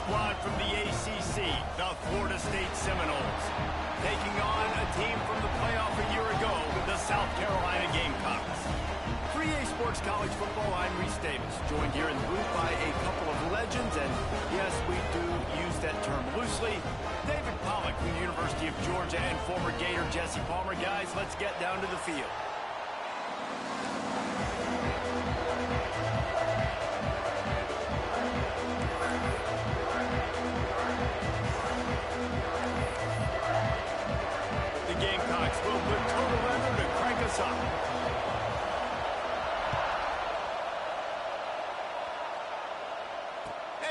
squad from the ACC, the Florida State Seminoles, taking on a team from the playoff a year ago, the South Carolina Gamecocks. For EA Sports College Football, I'm Reese Davis, joined here in the booth by a couple of legends, and yes, we do use that term loosely. David Pollock from the University of Georgia and former Gator Jesse Palmer. Guys, let's get down to the field. The Gamecocks will put total effort to crank us up.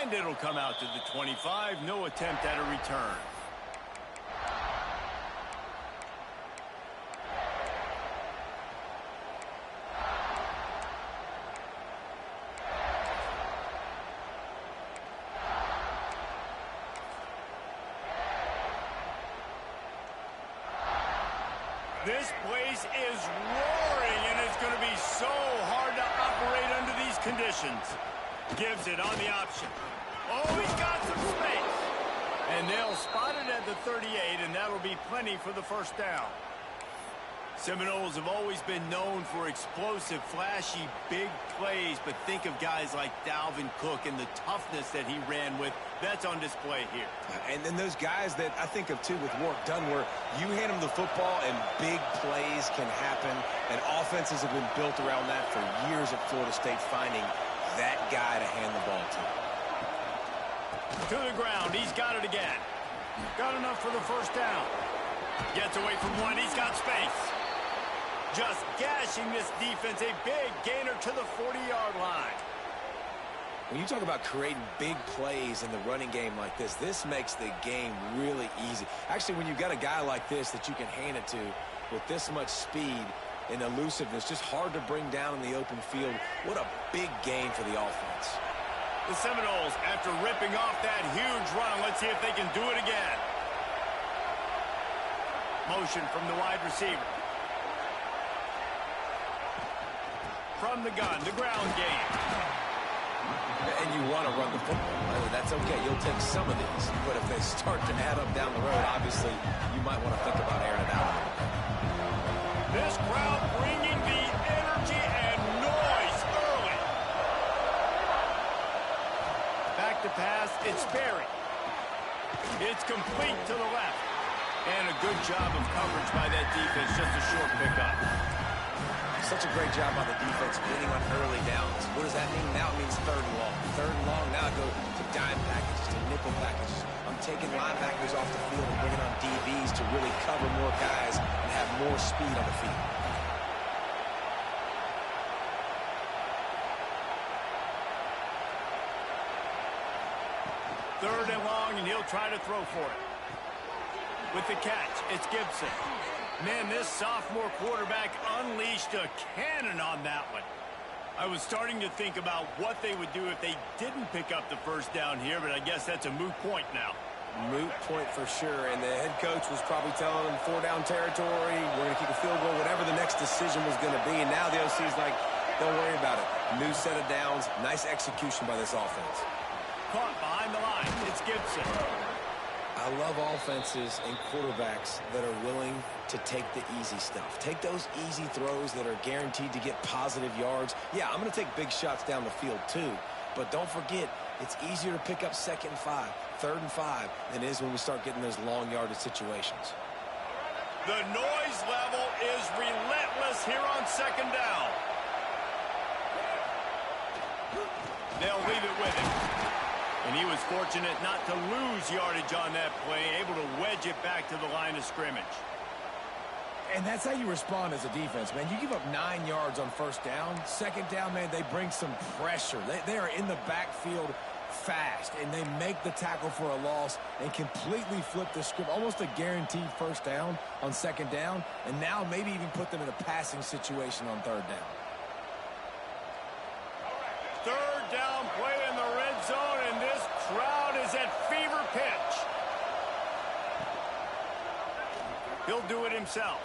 And it'll come out to the 25. No attempt at a return. This place is roaring, and it's going to be so hard to operate under these conditions. Gives it on the option. Oh, he's got some space. And they'll spot it at the 38, and that'll be plenty for the first down. Seminoles have always been known for explosive, flashy, big plays, but think of guys like Dalvin Cook and the toughness that he ran with. That's on display here. And then those guys that I think of, too, with Warrick Dunn, where you hand them the football and big plays can happen, and offenses have been built around that for years at Florida State, finding that guy to hand the ball to. To the ground. He's got it again. Got enough for the first down. Gets away from one. He's got space. Just gashing this defense. A big gainer to the 40-yard line. When you talk about creating big plays in the running game like this, this makes the game really easy. Actually, when you've got a guy like this that you can hand it to with this much speed and elusiveness, just hard to bring down in the open field, what a big gain for the offense. The Seminoles, after ripping off that huge run, let's see if they can do it again. Motion from the wide receiver. From the gun, the ground game. And you want to run the football. That's okay. You'll take some of these. But if they start to add up down the road, obviously, you might want to think about airing it out. This crowd bringing the energy and noise early. Back to pass, it's Berry. It's complete to the left. And a good job of coverage by that defense, just a short pickup. Such a great job by the defense winning on early downs. What does that mean? Now it means third and long. Third and long, now I go to dime packages, to nickel packages. I'm taking linebackers off the field and bringing on DBs to really cover more guys and have more speed on the field. Third and long, and he'll try to throw for it. With the catch, it's Gibson. Man, this sophomore quarterback unleashed a cannon on that one. I was starting to think about what they would do if they didn't pick up the first down here, but I guess that's a moot point now. Moot point for sure, and the head coach was probably telling them 4-down territory, we're going to kick a field goal, whatever the next decision was going to be, and now the OC's like, don't worry about it. New set of downs, nice execution by this offense. Caught behind the line, it's Gibson. I love offenses and quarterbacks that are willing to take the easy stuff. Take those easy throws that are guaranteed to get positive yards. Yeah, I'm going to take big shots down the field too, but don't forget, it's easier to pick up second and 5, third and 5 than it is when we start getting those long yardage situations. The noise level is relentless here on second down. They'll leave it with him. And he was fortunate not to lose yardage on that play, able to wedge it back to the line of scrimmage. And that's how you respond as a defense, man. You give up 9 yards on first down. Second down, man, they bring some pressure. They are in the backfield fast, and they make the tackle for a loss and completely flip the script. Almost a guaranteed first down on second down, and now maybe even put them in a passing situation on third down. Third down play in the red zone, and this crowd is at fever pitch. He'll do it himself.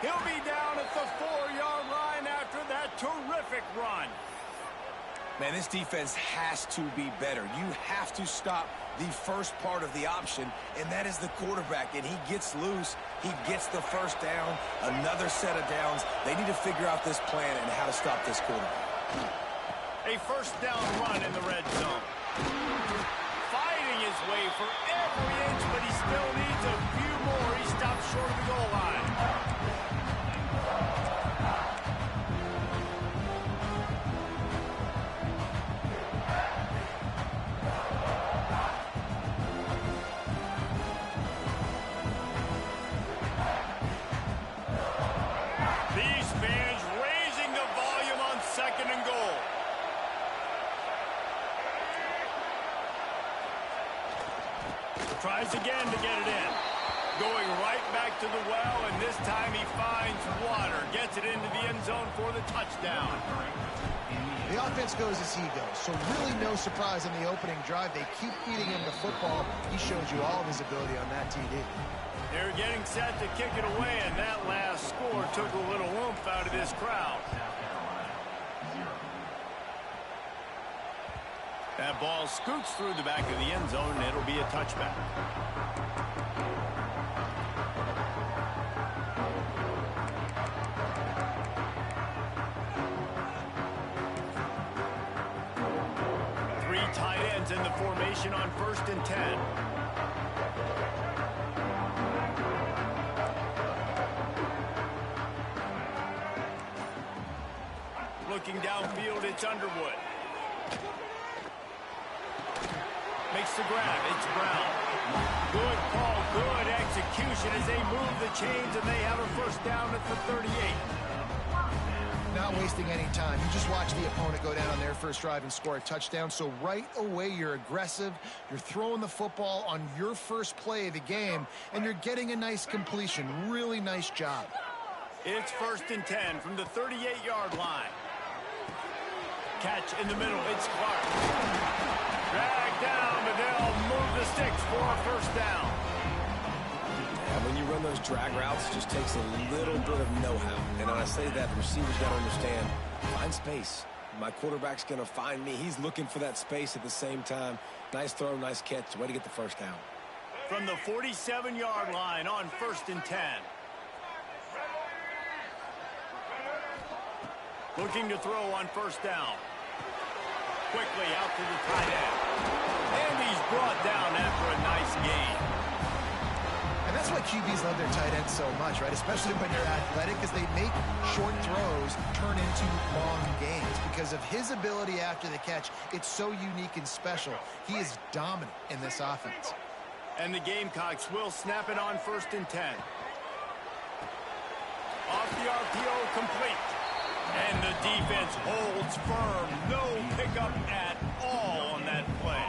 He'll be down at the 4-yard line after that terrific run. Man, this defense has to be better. You have to stop the first part of the option, and that is the quarterback. And he gets loose. He gets the first down, another set of downs. They need to figure out this plan and how to stop this quarterback. A first down run in the red zone. Fighting his way for every inch, but he still needs a few more. He stops short of the goal line. These fans raising the volume on second and goal. Tries again to get it in. Going right back to the well, and this time he finds water. Gets it into the end zone for the touchdown. The offense goes as he goes, so really no surprise in the opening drive. They keep feeding him the football. He showed you all of his ability on that TD. They're getting set to kick it away, and that last score took a little oomph out of this crowd. That ball scoots through the back of the end zone, and it'll be a touchback. Three tight ends in the formation on 1st and 10. Looking downfield, it's Underwood. Makes the grab. It's Brown. Good call, good execution as they move the chains, and they have a first down at the 38. Not wasting any time. You just watch the opponent go down on their first drive and score a touchdown. So right away, you're aggressive. You're throwing the football on your first play of the game, and you're getting a nice completion. Really nice job. It's 1st and 10 from the 38-yard line. Catch in the middle. It's Clark. Drag down, but they'll move the sticks for a first down. And when you run those drag routes, it just takes a little bit of know-how. And when I say that, the receiver's got to understand, find space. My quarterback's going to find me. He's looking for that space at the same time. Nice throw, nice catch. Way to get the first down. From the 47-yard line on 1st and 10. Looking to throw on first down. Quickly out to the tight end. And he's brought down after a nice gain. And that's why QBs love their tight ends so much, right? Especially when you're athletic, because they make short throws turn into long gains. Because of his ability after the catch, it's so unique and special. He is dominant in this offense. And the Gamecocks will snap it on 1st and 10. Off the RPO, complete. And the defense holds firm. No pickup at all on that play.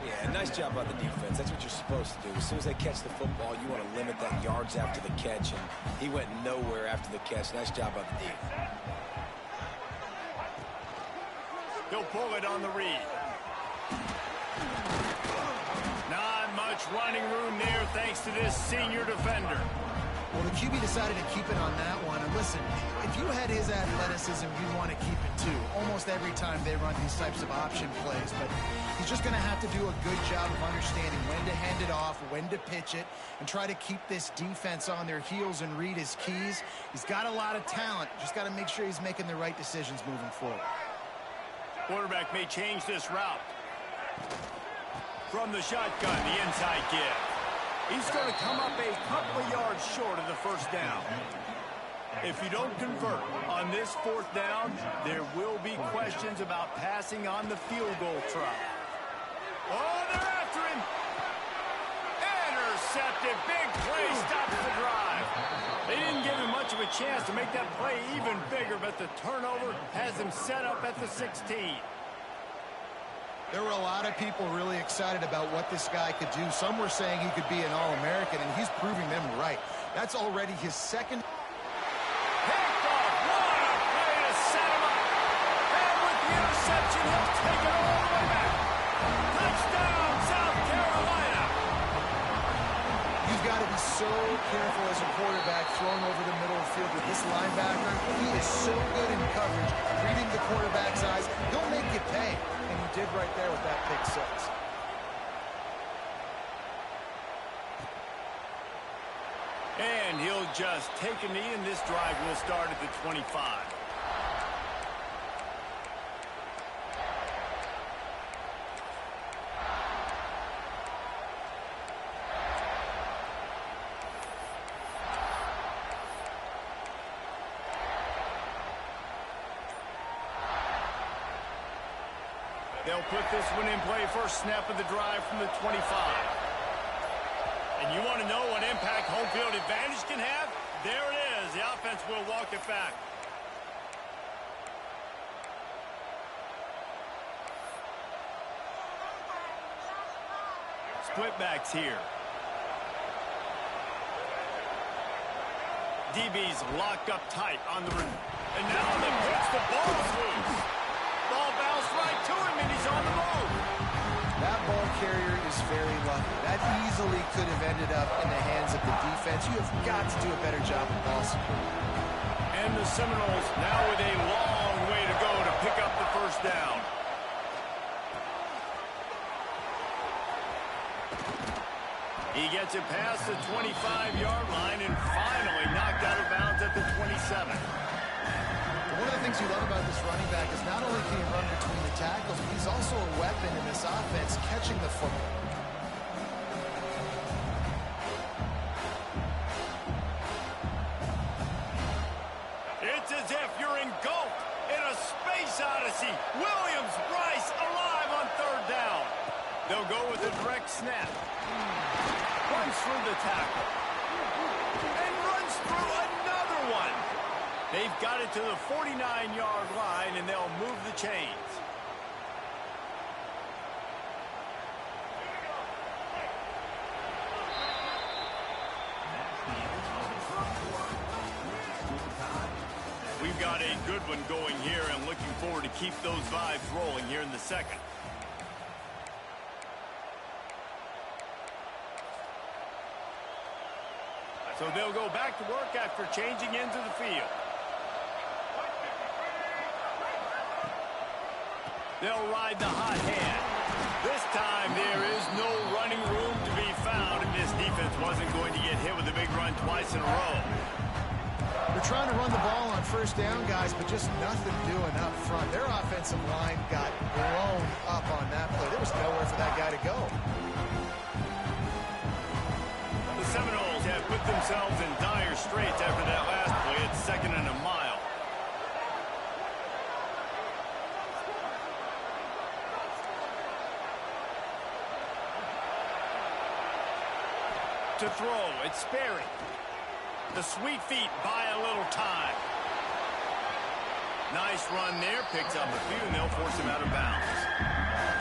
Yeah, nice job by the defense. That's what you're supposed to do. As soon as they catch the football, you want to limit that yards after the catch. And he went nowhere after the catch. Nice job by the defense. He'll pull it on the read. Not much running room there thanks to this senior defender. Well, the QB decided to keep it on that one. And listen, if you had his athleticism, you'd want to keep it too. Almost every time they run these types of option plays. But he's just going to have to do a good job of understanding when to hand it off, when to pitch it, and try to keep this defense on their heels and read his keys. He's got a lot of talent. Just got to make sure he's making the right decisions moving forward. Quarterback may change this route. From the shotgun, the inside give. He's going to come up a couple of yards short of the first down. If you don't convert on this 4th down, there will be questions about passing on the field goal try. Oh, they're after him. Intercepted. Big play stops the drive. They didn't give him much of a chance to make that play even bigger, but the turnover has him set up at the 16. There were a lot of people really excited about what this guy could do. Some were saying he could be an All-American, and he's proving them right. That's already his second. Picked off. What a play to set him up. And with the interception, he'll take it all the way back. Touchdown, South Carolina. You've got to be so careful as a quarterback throwing over the middle of the field with this linebacker. He is so good in coverage, reading the quarterback's eyes. He'll make you pay, and he did right there with that pick six. And he'll just take a knee, and this drive will start at the 25. They'll put this one in play first snap of the drive from the 25. And you want to know what impact home field advantage can have? There it is. The offense will walk it back. Split backs here. DB's locked up tight on the run. And now they pitch the ball loose. Ball bounced right to him, and he's on the move. That ball carrier is very lucky. That easily could have ended up in the hands of the defense. You have got to do a better job of ball security. And the Seminoles now with a long way to go to pick up the first down. He gets it past the 25-yard line and finally knocked out of bounds at the 27. One of the things you love about this running back is not only can he run between the tackles, but he's also a weapon in this offense catching the football. It's as if you're engulfed in a space odyssey. Williams, Rice alive on third down. They'll go with a direct snap. Runs through the tackle. And runs through another one. They've got it to the 49-yard line, and they'll move the chains. We've got a good one going here, and looking forward to keep those vibes rolling here in the second. So they'll go back to work after changing into the field. They'll ride the hot hand. This time there is no running room to be found, and this defense wasn't going to get hit with a big run twice in a row. They're trying to run the ball on first down, guys, but just nothing doing up front. Their offensive line got blown up on that play. There was nowhere for that guy to go. The Seminoles have put themselves in dire straits after that last play. It's 2nd and a mile. To throw, it's Sperry. The sweet feet buy a little time. Nice run there, picks up a few, and they'll force him out of bounds.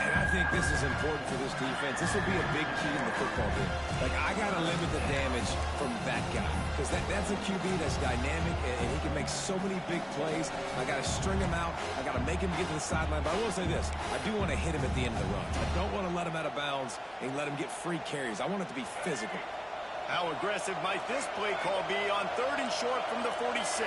And I think this is important for this defense. This will be a big key in the football game. Like, I got to limit the damage from that guy. Because that's a QB that's dynamic, and he can make so many big plays. I got to string him out. I got to make him get to the sideline. But I will say this. I do want to hit him at the end of the run. I don't want to let him out of bounds and let him get free carries. I want it to be physical. How aggressive might this play call be on 3rd and short from the 46?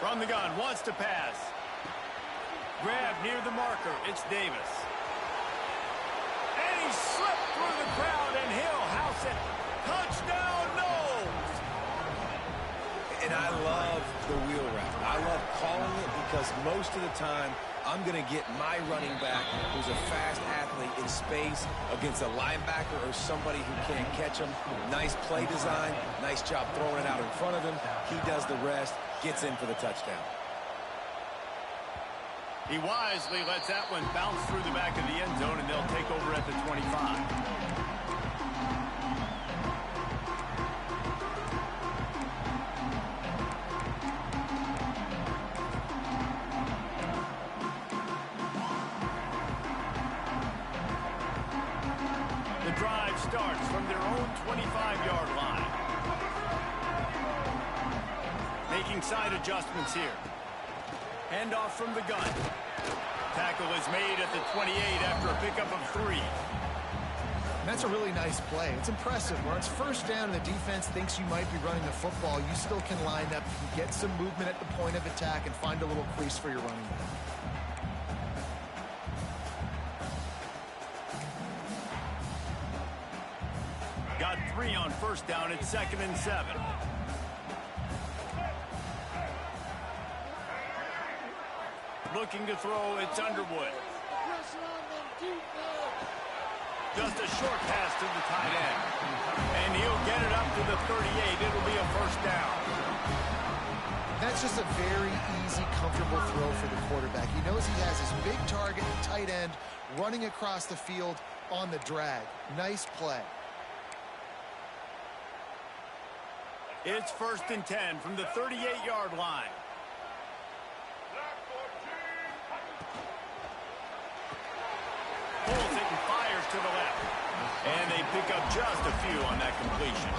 From the gun, wants to pass. Grab near the marker, it's Davis. And he slipped through the crowd, and he'll house it. Touchdown, Noles! And I love the wheel route. I love calling it because most of the time, I'm going to get my running back, who's a fast athlete, in space against a linebacker or somebody who can't catch him. Nice play design. Nice job throwing it out in front of him. He does the rest, gets in for the touchdown. He wisely lets that one bounce through the back of the end zone, and they'll take over at the 25. The drive starts from their own 25-yard line. Making side adjustments here. Handoff from the gun. Tackle is made at the 28 after a pickup of 3. And that's a really nice play. It's impressive. Where it's first down and the defense thinks you might be running the football, you still can line up, you can get some movement at the point of attack and find a little crease for your running back. Got 3 on first down. It's 2nd and 7. Looking to throw, it's Underwood. Just a short pass to the tight end. And he'll get it up to the 38. It'll be a first down. That's just a very easy, comfortable throw for the quarterback. He knows he has his big target, the tight end, running across the field on the drag. Nice play. It's 1st and 10 from the 38-yard line. Pulls it and fires to the left. And they pick up just a few on that completion.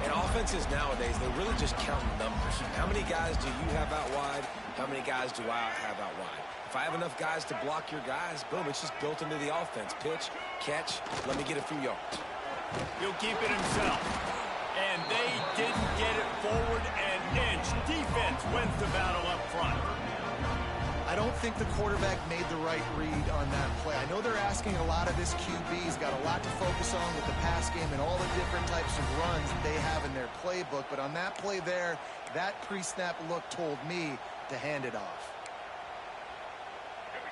And offenses nowadays, they're really just counting numbers. How many guys do you have out wide? How many guys do I have out wide? If I have enough guys to block your guys, boom, it's just built into the offense. Pitch, catch, let me get a few yards. He'll keep it himself. And they didn't get it forward an inch. Defense wins the battle up front. I don't think the quarterback made the right read on that play. I know they're asking a lot of this QB. He's got a lot to focus on with the pass game and all the different types of runs that they have in their playbook. But on that play there, that pre-snap look told me to hand it off.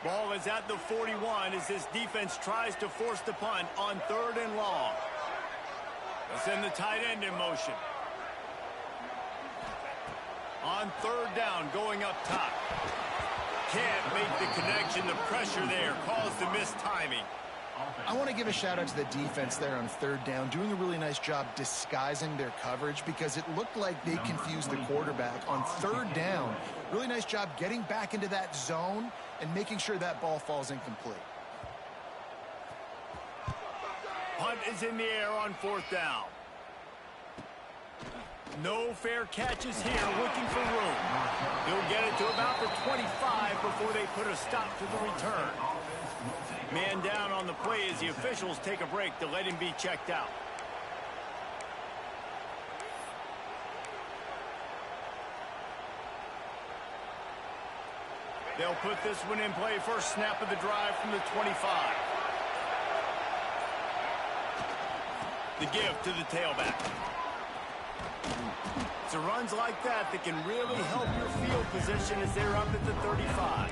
Ball is at the 41 as this defense tries to force the punt on 3rd and long. They'll send the tight end in motion. On 3rd down, going up top. Can't make the connection. The pressure there caused the missed timing. I want to give a shout out to the defense there on 3rd down, doing a really nice job disguising their coverage because it looked like they confused the quarterback on 3rd down. Really nice job getting back into that zone and making sure that ball falls incomplete. Punt is in the air on 4th down. No fair catches here, looking for room. He'll get it to about the 25 before they put a stop to the return. Man down on the play as the officials take a break to let him be checked out. They'll put this one in play. First snap of the drive from the 25. The give to the tailback. It's the runs like that that can really help your field position as they're up at the 35.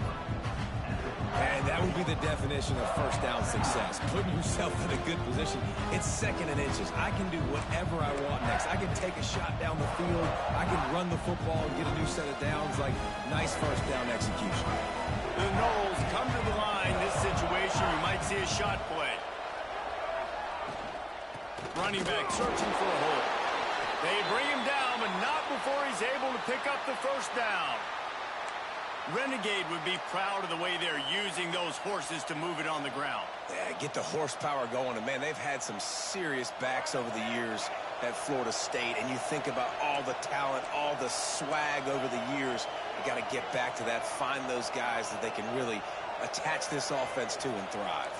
And that would be the definition of first down success. Putting yourself in a good position. It's 2nd and inches. I can do whatever I want next. I can take a shot down the field. I can run the football and get a new set of downs. Like, nice first down execution. The Knowles come to the line. This situation, you might see a shot play. Running back searching for a hole. They bring him down, but not before he's able to pick up the first down. Renegade would be proud of the way they're using those horses to move it on the ground. Yeah, get the horsepower going. And, man, they've had some serious backs over the years at Florida State. And you think about all the talent, all the swag over the years. You got to get back to that, find those guys that they can really attach this offense to and thrive.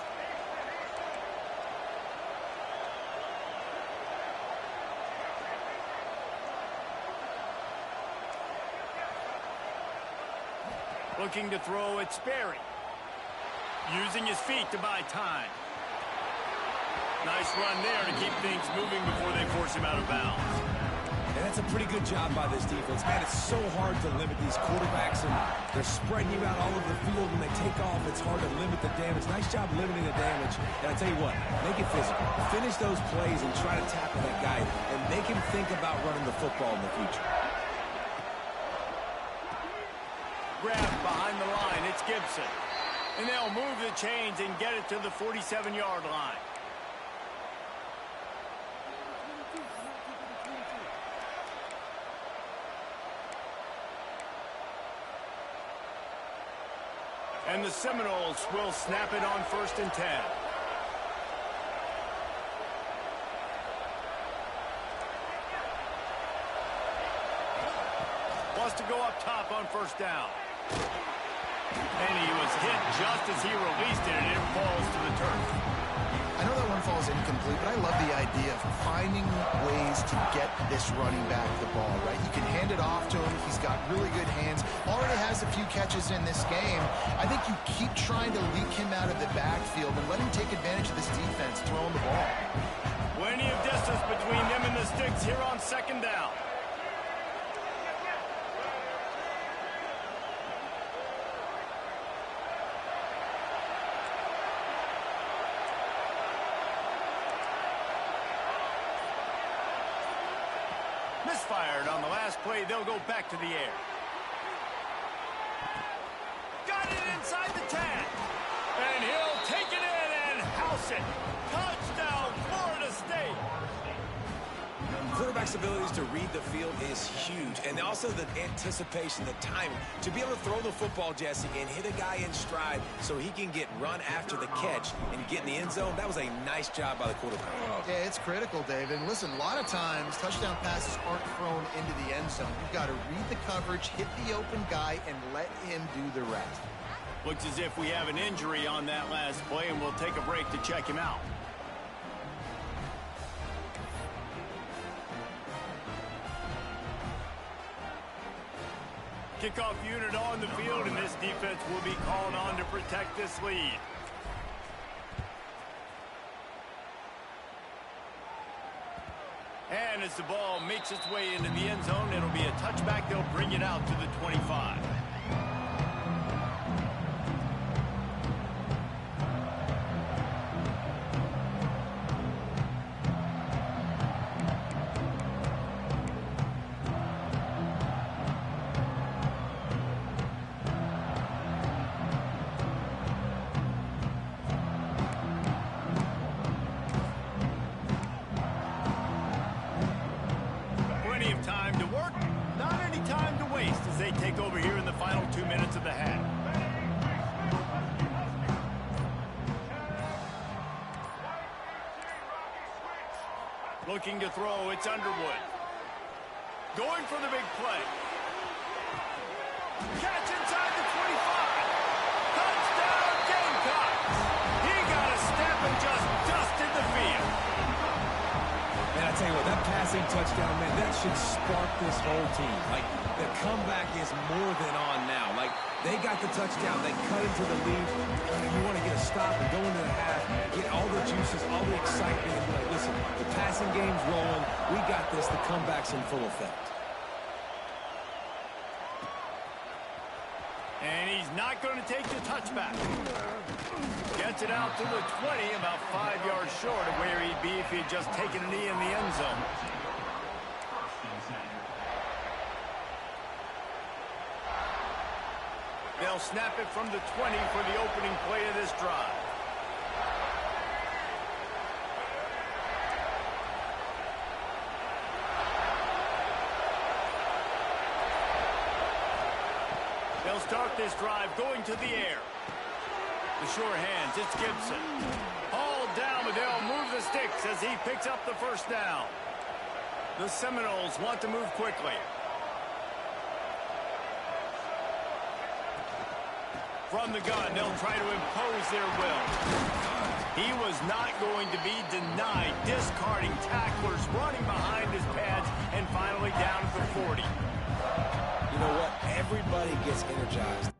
Looking to throw, it's Sperry. Using his feet to buy time. Nice run there to keep things moving before they force him out of bounds. And that's a pretty good job by this defense. Man, it's so hard to limit these quarterbacks, and they're spreading you out all over the field. When they take off, it's hard to limit the damage. Nice job limiting the damage. And I tell you what, make it physical. Finish those plays and try to tackle that guy, and make him think about running the football in the future. Grab behind the line, it's Gibson. And they'll move the chains and get it to the 47-yard line. And the Seminoles will snap it on 1st and 10. Wants to to go up top on first down. And he was hit just as he released it, and it falls to the turf. I know that one falls incomplete, but I love the idea of finding ways to get this running back the ball, right? You can hand it off to him. He's got really good hands. Already has a few catches in this game. I think you keep trying to leak him out of the backfield and let him take advantage of this defense throwing the ball. Plenty of distance between them and the sticks here on second down. Misfired on the last play. They'll go back to the air. Got it inside the 10. And he'll take it in and house it. Touchdown, Florida State. Quarterback's abilities to read the field is huge. And also the anticipation, the timing. To be able to throw the football, Jesse, and hit a guy in stride so he can get run after the catch and get in the end zone, that was a nice job by the quarterback. Yeah, it's critical, David. And listen, a lot of times touchdown passes aren't thrown into the end zone. You've got to read the coverage, hit the open guy, and let him do the rest. Looks as if we have an injury on that last play, and we'll take a break to check him out. Kickoff unit on the field, and this defense will be called on to protect this lead. And as the ball makes its way into the end zone, it'll be a touchback. They'll bring it out to the 25. Looking to throw, it's Underwood. Going for the big play. Catch inside the 25. Touchdown, Gamecocks. He got a step and just dusted the field. Man, I tell you what, that passing touchdown, man, that should spark this whole team. Like, the comeback is more than on now. Like, they got the touchdown. They cut into the lead. You want to get a stop and go into the half, get all the juices, all the excitement, and be like, listen, the passing game's rolling. We got this. The comeback's in full effect. And he's not going to take the touchback. Gets it out to the 20, about 5 yards short of where he'd be if he had just taken a knee in the end zone. They'll snap it from the 20 for the opening play of this drive. They'll start this drive going to the air. The sure hands, it's Gibson. Hauled down, but they'll move the sticks as he picks up the first down. The Seminoles want to move quickly. From the gun, they'll try to impose their will. He was not going to be denied, discarding tacklers, running behind his pads, and finally down at the 40. You know what? Everybody gets energized.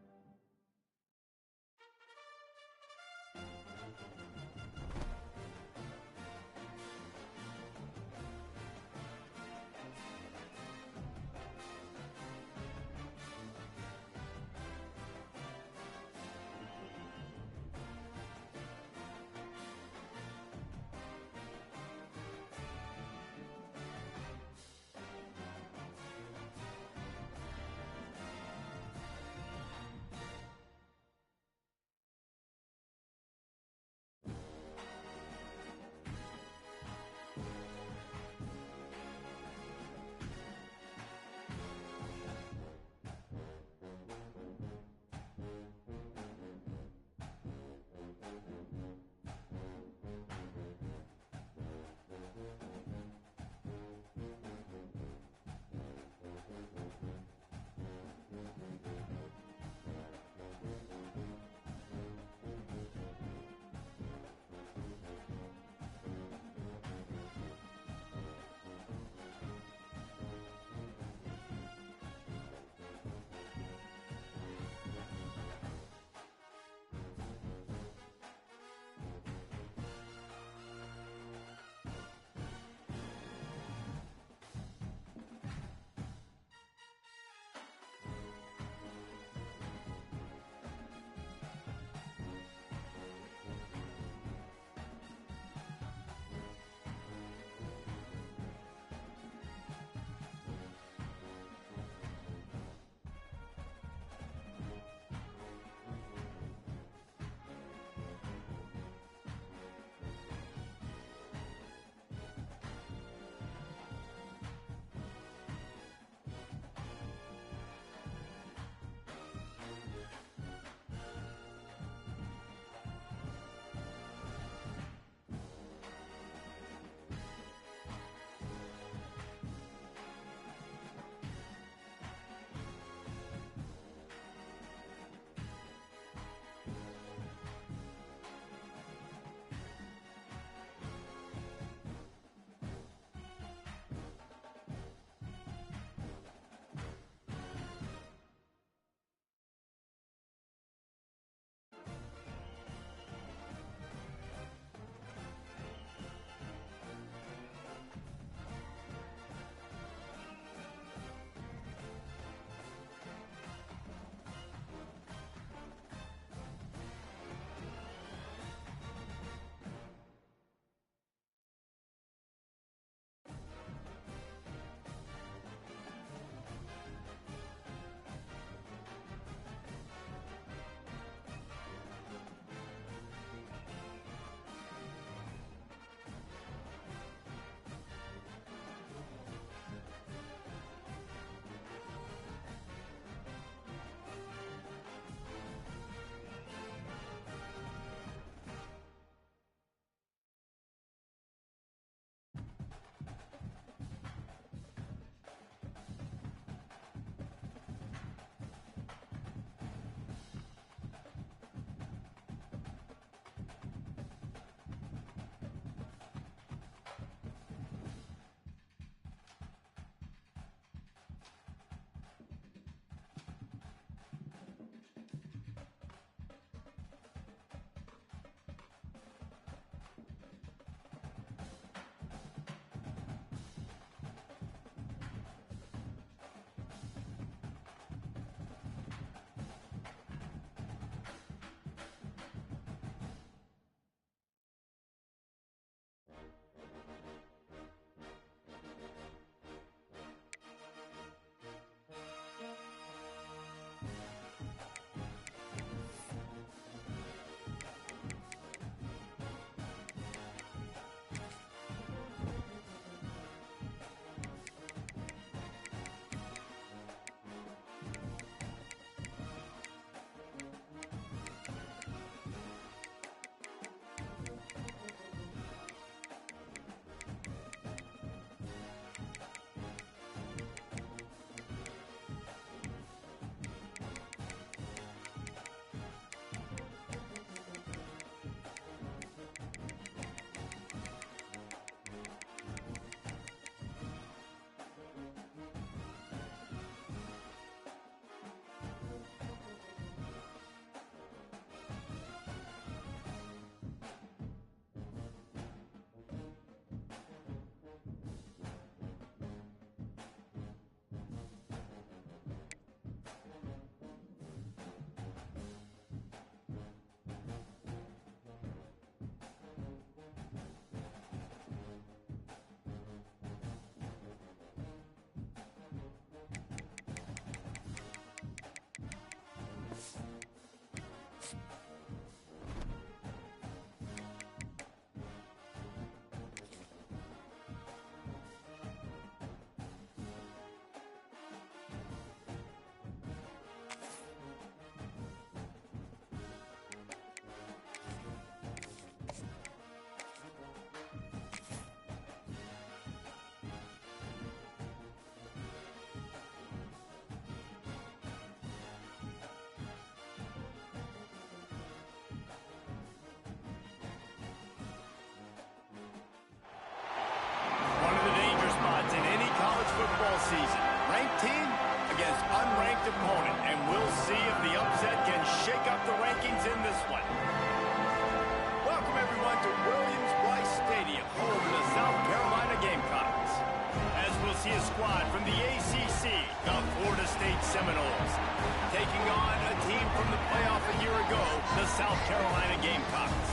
South Carolina Gamecocks.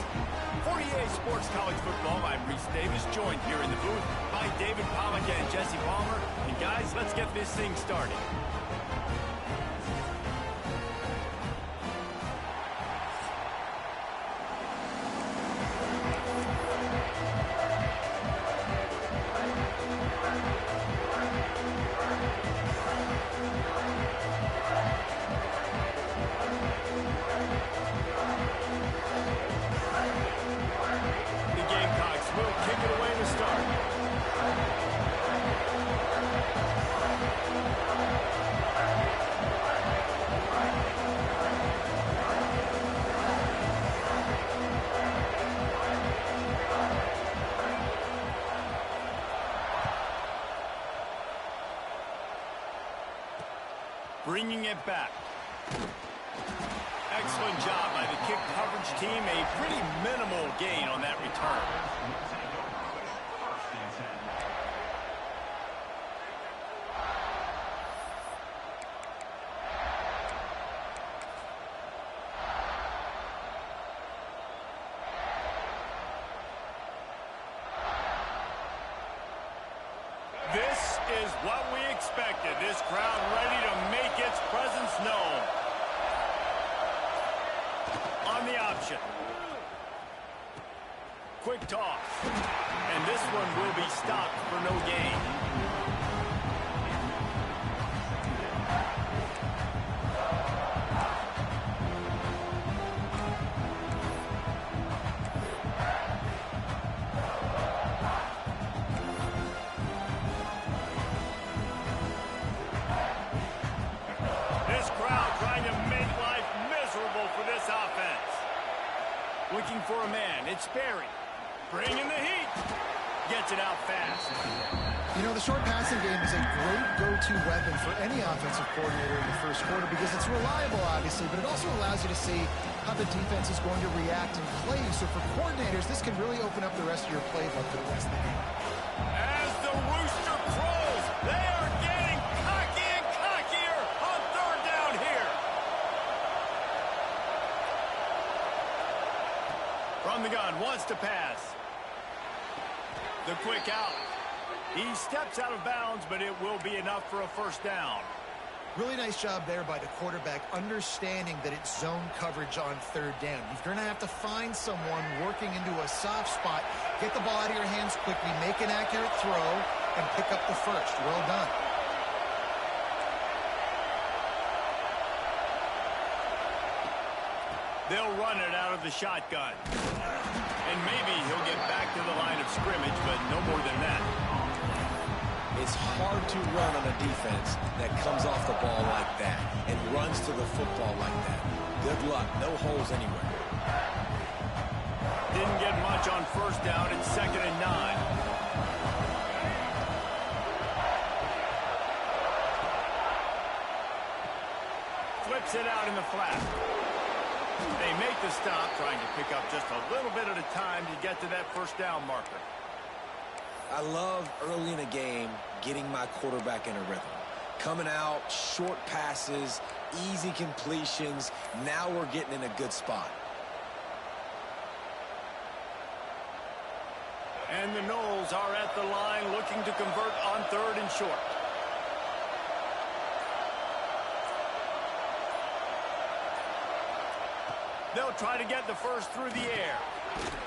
For EA Sports College Football, I'm Reese Davis, joined here in the booth by David Pollack and Jesse Palmer. And guys, let's get this thing started. Bringing it back. Excellent job by the kick coverage team. A pretty minimal gain on that return. This is what we expected. This crowd ready to make its presence known. On the option. Quick toss. And this one will be stopped for no gain. Looking for a man, it's Barry. Bringing the heat. Gets it out fast. You know, the short passing game is a great go-to weapon for any offensive coordinator in the first quarter because it's reliable, obviously, but it also allows you to see how the defense is going to react and play. So for coordinators, this can really open up the rest of your playbook for the rest of the game. As the rooster crows, they are getting cocky and cockier on third down here. From the gun, wants to pass. The quick out. He steps out of bounds, but it will be enough for a first down. Really nice job there by the quarterback, understanding that it's zone coverage on third down. You're going to have to find someone working into a soft spot, get the ball out of your hands quickly, make an accurate throw, and pick up the first. Well done. They'll run it out of the shotgun. And maybe he'll get back to the line of scrimmage, but no more than that. It's hard to run on a defense that comes off the ball like that and runs to the football like that. Good luck. No holes anywhere. Didn't get much on first down. It's 2nd and 9. Flips it out in the flat. They make the stop, trying to pick up just a little bit at a time to get to that first down marker. I love early in a game getting my quarterback in a rhythm. Coming out, short passes, easy completions. Now we're getting in a good spot. And the Knowles are at the line looking to convert on 3rd and short. They'll try to get the first through the air.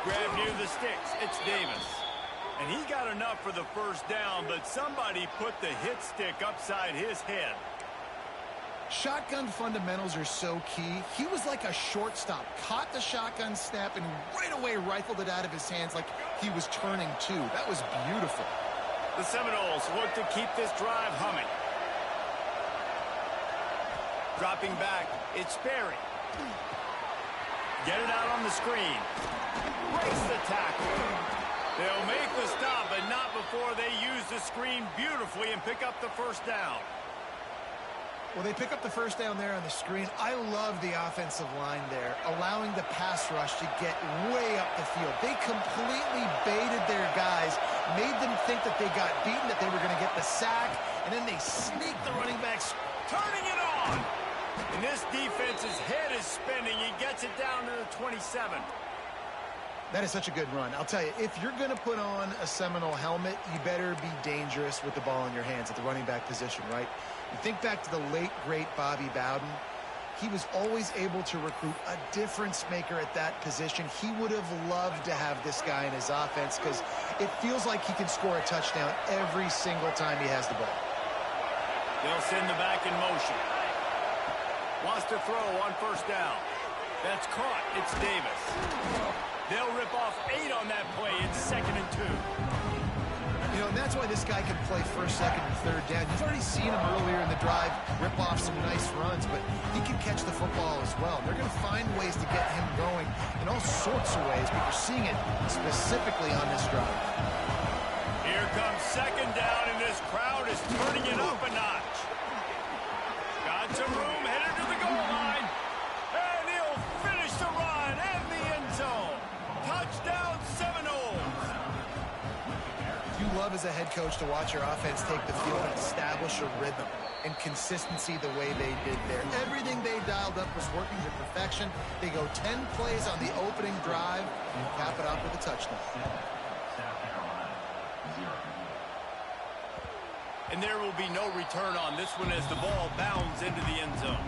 Grab near the sticks. It's Davis. And he got enough for the first down, but somebody put the hit stick upside his head. Shotgun fundamentals are so key. He was like a shortstop, caught the shotgun snap, and right away rifled it out of his hands like he was turning two. That was beautiful. The Seminoles look to keep this drive humming. Dropping back, it's Sperry. Get it out on the screen. Breaks the tackle. They'll make the stop, but not before they use the screen beautifully and pick up the first down. Well, they pick up the first down there on the screen. I love the offensive line there, allowing the pass rush to get way up the field. They completely baited their guys, made them think that they got beaten, that they were going to get the sack, and then they sneaked the running backs, Turning it on. And this defense's head is spinning. He gets it down to the 27. That is such a good run. I'll tell you, if you're going to put on a Seminole helmet, you better be dangerous with the ball in your hands at the running back position, right? You think back to the late, great Bobby Bowden. He was always able to recruit a difference maker at that position. He would have loved to have this guy in his offense because it feels like he can score a touchdown every single time he has the ball. They'll send the back in motion. Wants to throw on first down. That's caught. It's Davis. They'll rip off 8 on that play. It's 2nd and 2. You know, and that's why this guy can play first, second, and third down. You've already seen him earlier in the drive rip off some nice runs, but he can catch the football as well. They're going to find ways to get him going in all sorts of ways, but you're seeing it specifically on this drive. Here comes 2nd down, and this crowd is turning it up a notch. Got some room, headed to the goal line. And he'll finish the run in the end zone. Touchdown, Seminoles. You love as a head coach to watch your offense take the field and establish a rhythm and consistency the way they did there. Everything they dialed up was working to perfection. They go 10 plays on the opening drive and cap it off with a touchdown. And there will be no return on this one as the ball bounds into the end zone.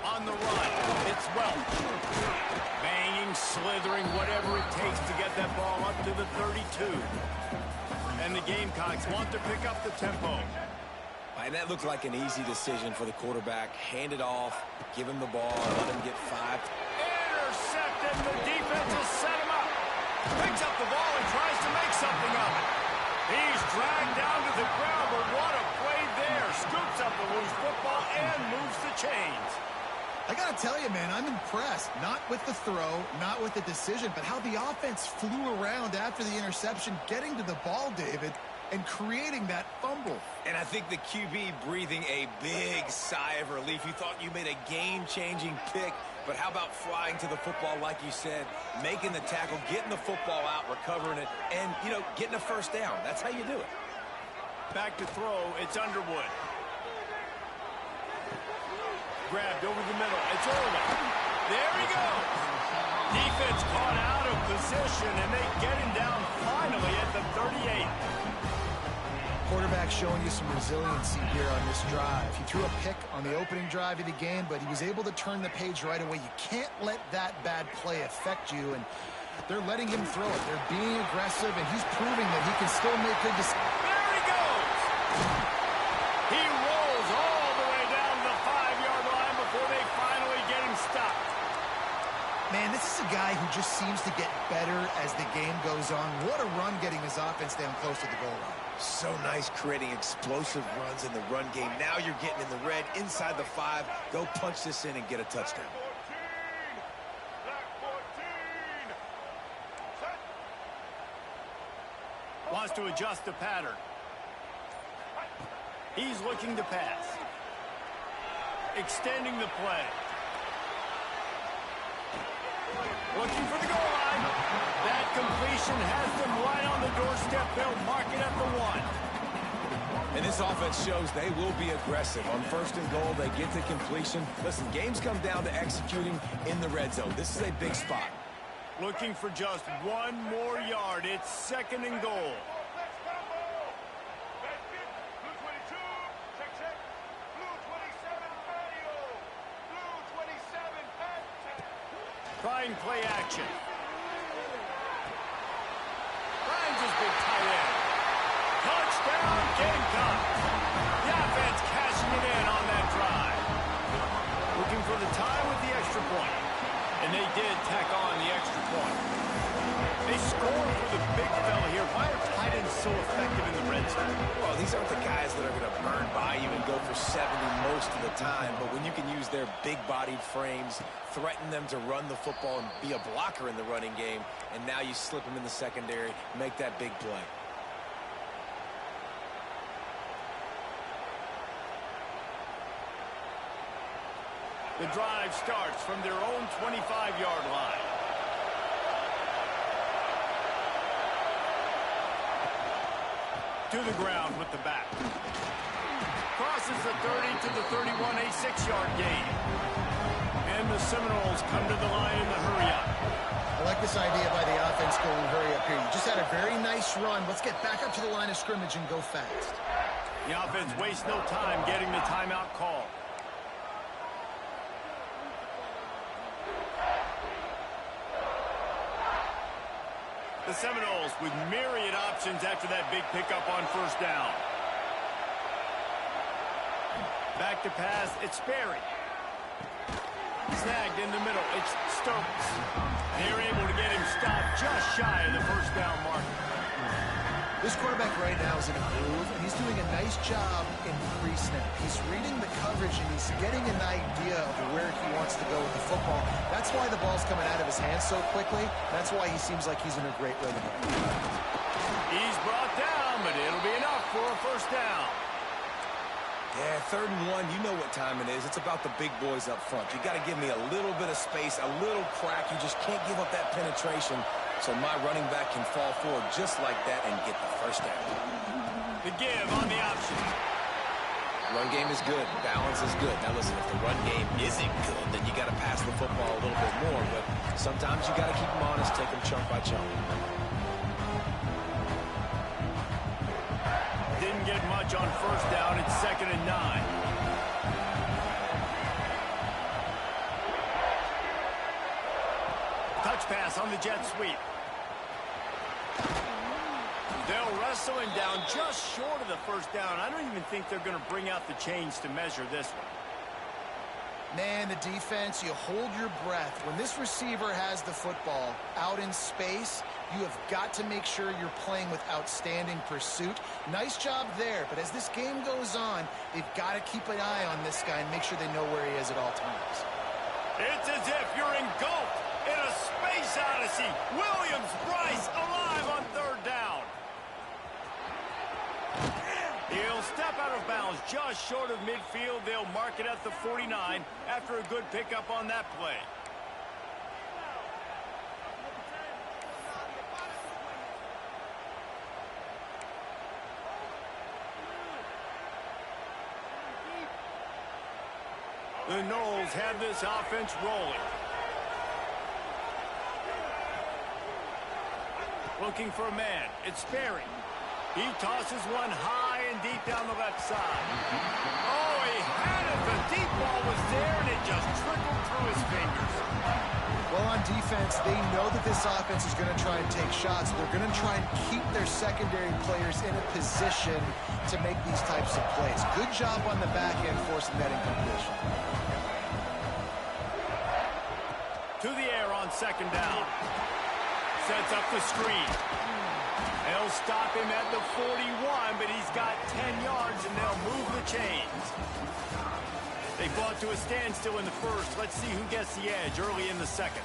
On the run, it's Welch. Banging, slithering, whatever it takes to get that ball up to the 32. And the Gamecocks want to pick up the tempo. And that looked like an easy decision for the quarterback. Hand it off, give him the ball, let him get 5. Intercepted. The defense will set him up. Picks up the ball and tries to make something of it. He's dragged down to the ground, but what a play there. Scoops up the loose football and moves the chains. I got to tell you, man, I'm impressed. Not with the throw, not with the decision, but how the offense flew around after the interception, getting to the ball, David, and creating that fumble. And I think the QB breathing a big sigh of relief. You thought you made a game-changing pick, but how about flying to the football, like you said, making the tackle, getting the football out, recovering it, and, you know, getting a first down. That's how you do it. Back to throw, it's Underwood. Grabbed over the middle. It's Irwin. There he goes. Defense caught out of position, and they get him down finally at the 38. Quarterback showing you some resiliency here on this drive. He threw a pick on the opening drive of the game, but he was able to turn the page right away. You can't let that bad play affect you, and they're letting him throw it. They're being aggressive, and he's proving that he can still make good decisions. There he goes. He rolls all the way down the 5-yard line before they finally get him stopped. Man, this is a guy who just seems to get better as the game goes on. What a run getting his offense down close to the goal line. So nice creating explosive runs in the run game. Now you're getting in the red, inside the 5. Go punch this in and get a touchdown. Wants to adjust the pattern. He's looking to pass. Extending the play. Looking for the goal line. That completion has them right on the doorstep. They'll mark it at the 1. And this offense shows they will be aggressive. On 1st and goal, they get to completion. Listen, games come down to executing in the red zone. This is a big spot. Looking for just 1 more yard. It's 2nd and goal. Trying play action. Finds his big tight end. Touchdown, Gamecocks. The offense cashing it in on that drive. Looking for the tie with the extra point. And they did tack on the extra point. They score for the big fella here. Why are why they're so effective in the red zone? Well, these aren't the guys that are going to burn by you and go for 70 most of the time, but when you can use their big-bodied frames, threaten them to run the football and be a blocker in the running game, and now you slip them in the secondary, make that big play. The drive starts from their own 25-yard line. To the ground with the back. Crosses the 30 to the 31, a 6-yard gain. And the Seminoles come to the line in the hurry-up. I like this idea by the offense going hurry up here. You just had a very nice run. Let's get back up to the line of scrimmage and go fast. The offense wastes no time getting the timeout call. The Seminoles with myriad options after that big pickup on first down. Back to pass, it's Sperry. Snagged in the middle, it's Stokes. They're able to get him stopped just shy of the first down mark. This quarterback right now is in a groove, and he's doing a nice job in pre-snap. He's reading the coverage, and he's getting an idea of where he wants to go with the football. That's why the ball's coming out of his hands so quickly. That's why he seems like he's in a great rhythm. He's brought down, but it'll be enough for a first down. Yeah, 3rd and 1, you know what time it is. It's about the big boys up front. You got to give me a little bit of space, a little crack. You just can't give up that penetration, so my running back can fall forward just like that and get the first down. The give on the option. Run game is good. Balance is good. Now, listen, if the run game isn't good, then you got to pass the football a little bit more, but sometimes you got to keep them honest, take them chunk by chunk. Didn't get much on first down. It's 2nd and 9. Touch pass on the jet sweep. They'll wrestle him down just short of the first down. I don't even think they're going to bring out the chains to measure this one. Man, the defense, you hold your breath. When this receiver has the football out in space, you have got to make sure you're playing with outstanding pursuit. Nice job there, but as this game goes on, they've got to keep an eye on this guy and make sure they know where he is at all times. It's as if you're engulfed in a space odyssey. Williams-Brice alive on 3rd down. He'll step out of bounds just short of midfield. They'll mark it at the 49 after a good pickup on that play. The Noles have this offense rolling. Looking for a man. It's Sperry. He tosses one high and deep down the left side. Oh, he had it. The deep ball was there, and it just trickled through his fingers. Well, on defense, they know that this offense is going to try and take shots. They're going to try and keep their secondary players in a position to make these types of plays. Good job on the back end forcing that incompletion. To the air on 2nd down. Sets up the screen. They'll stop him at the 41, but he's got 10 yards, and they'll move the chains. They fought to a standstill in the first. Let's see who gets the edge early in the second.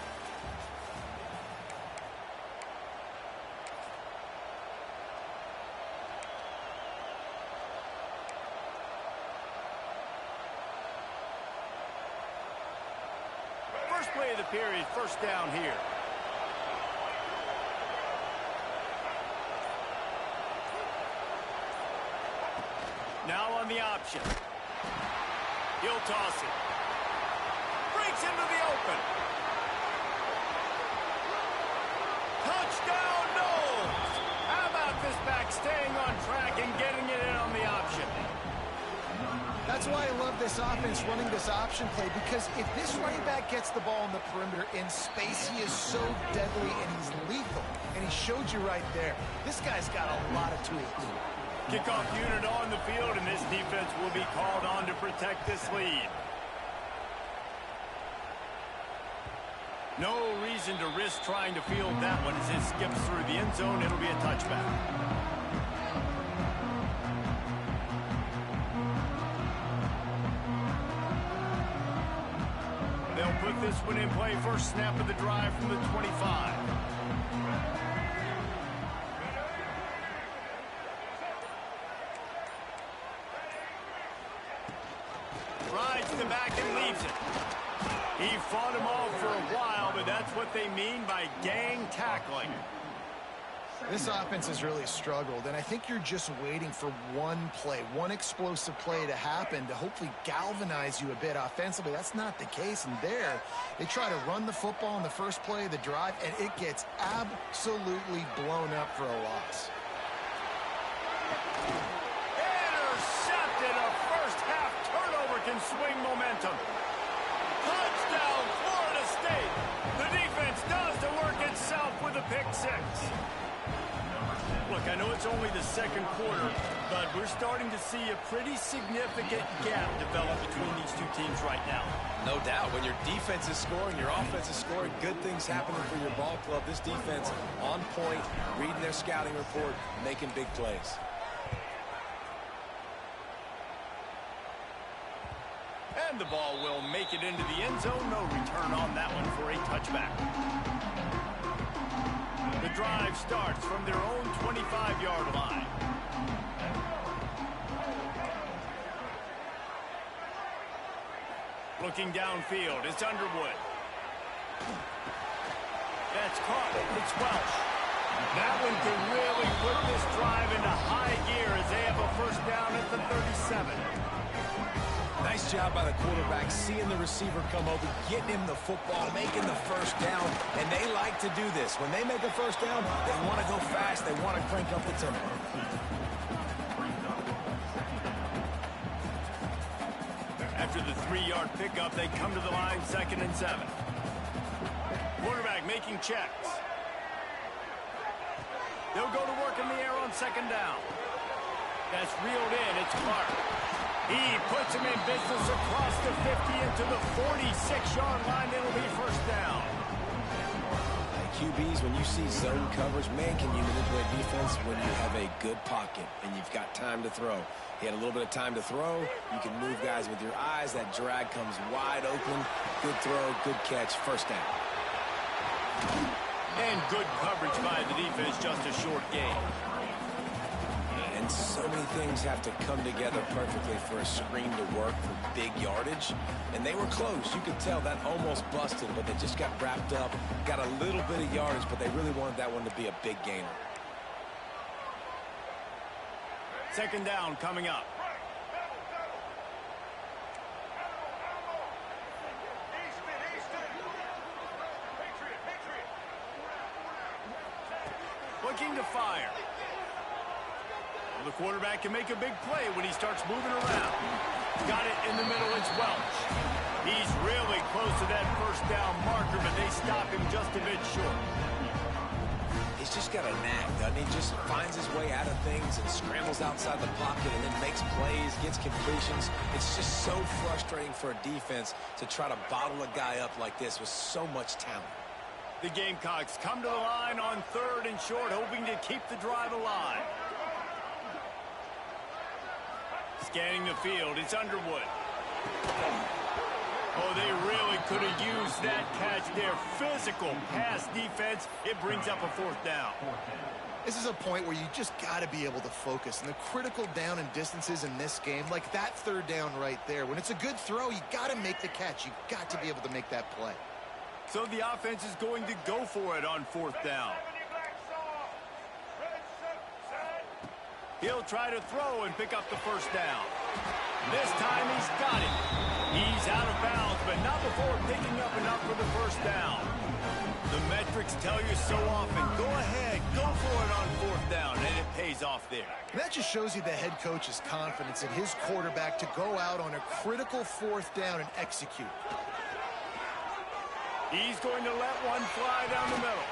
First play of the period, first down here. Now on the option. He'll toss it. Breaks into the open. Touchdown, Noles! How about this back staying on track and getting it in on the option? That's why I love this offense running this option play, because if this running back gets the ball on the perimeter in space, he is so deadly and he's lethal. And he showed you right there. This guy's got a lot of tools. Kickoff unit on the field, and this defense will be called on to protect this lead. No reason to risk trying to field that one as it skips through the end zone. It'll be a touchback. They'll put this one in play. First snap of the drive from the 25. Rides the back and leaves it. He fought him off for a while, but that's what they mean by gang tackling. This offense has really struggled, and I think you're just waiting for one play, one explosive play to happen to hopefully galvanize you a bit offensively. That's not the case, and there, they try to run the football in the first play of the drive, and it gets absolutely blown up for a loss. Intercepted. A first-half turnover can swing momentum. Touchdown, Florida State. The defense does the work itself with a pick six. Look, I know it's only the second quarter, but we're starting to see a pretty significant gap develop between these two teams right now. No doubt. When your defense is scoring, your offense is scoring, good things happening for your ball club. This defense on point, reading their scouting report, making big plays. And the ball will make it into the end zone. No return on that one for a touchback. The drive starts from their own 25-yard line. Looking downfield, it's Underwood. That's caught. It's Welch. That one can really put this drive into high gear as they have a first down at the 37. Nice job by the quarterback, seeing the receiver come open, getting him the football, making the first down, and they like to do this. When they make a first down, they want to go fast, they want to crank up the tempo. After the 3-yard pickup, they come to the line, 2nd and 7. Quarterback making checks. They'll go to work in the air on 2nd down. That's reeled in, it's Clark. He puts him in business across the 50 into the 46-yard line. It'll be first down. QBs, when you see zone coverage, man, can you manipulate defense when you have a good pocket and you've got time to throw. He had a little bit of time to throw. You can move guys with your eyes. That drag comes wide open. Good throw, good catch, first down. And good coverage by the defense, just a short gain. And so many things have to come together perfectly for a screen to work for big yardage. And they were close. You could tell that almost busted, but they just got wrapped up, got a little bit of yardage, but they really wanted that one to be a big gainer. 2nd down coming up. Looking to fire. The quarterback can make a big play when he starts moving around. Got it in the middle, it's Welch. He's really close to that first down marker, but they stop him just a bit short. He's just got a knack, doesn't he? Just finds his way out of things and scrambles outside the pocket and then makes plays, gets completions. It's just so frustrating for a defense to try to bottle a guy up like this with so much talent. The Gamecocks come to the line on 3rd and short, hoping to keep the drive alive. Scanning the field, it's Underwood. Oh, they really could have used that catch there. Physical pass defense. It brings up a 4th down. This is a point where you just got to be able to focus. And the critical down and distances in this game, like that 3rd down right there, when it's a good throw, you got to make the catch. You got to be able to make that play. So the offense is going to go for it on 4th down. He'll try to throw and pick up the first down. This time he's got it. He's out of bounds, but not before picking up enough for the first down. The metrics tell you so often, go ahead, go for it on 4th down, and it pays off there. That just shows you the head coach's confidence in his quarterback to go out on a critical 4th down and execute. He's going to let one fly down the middle.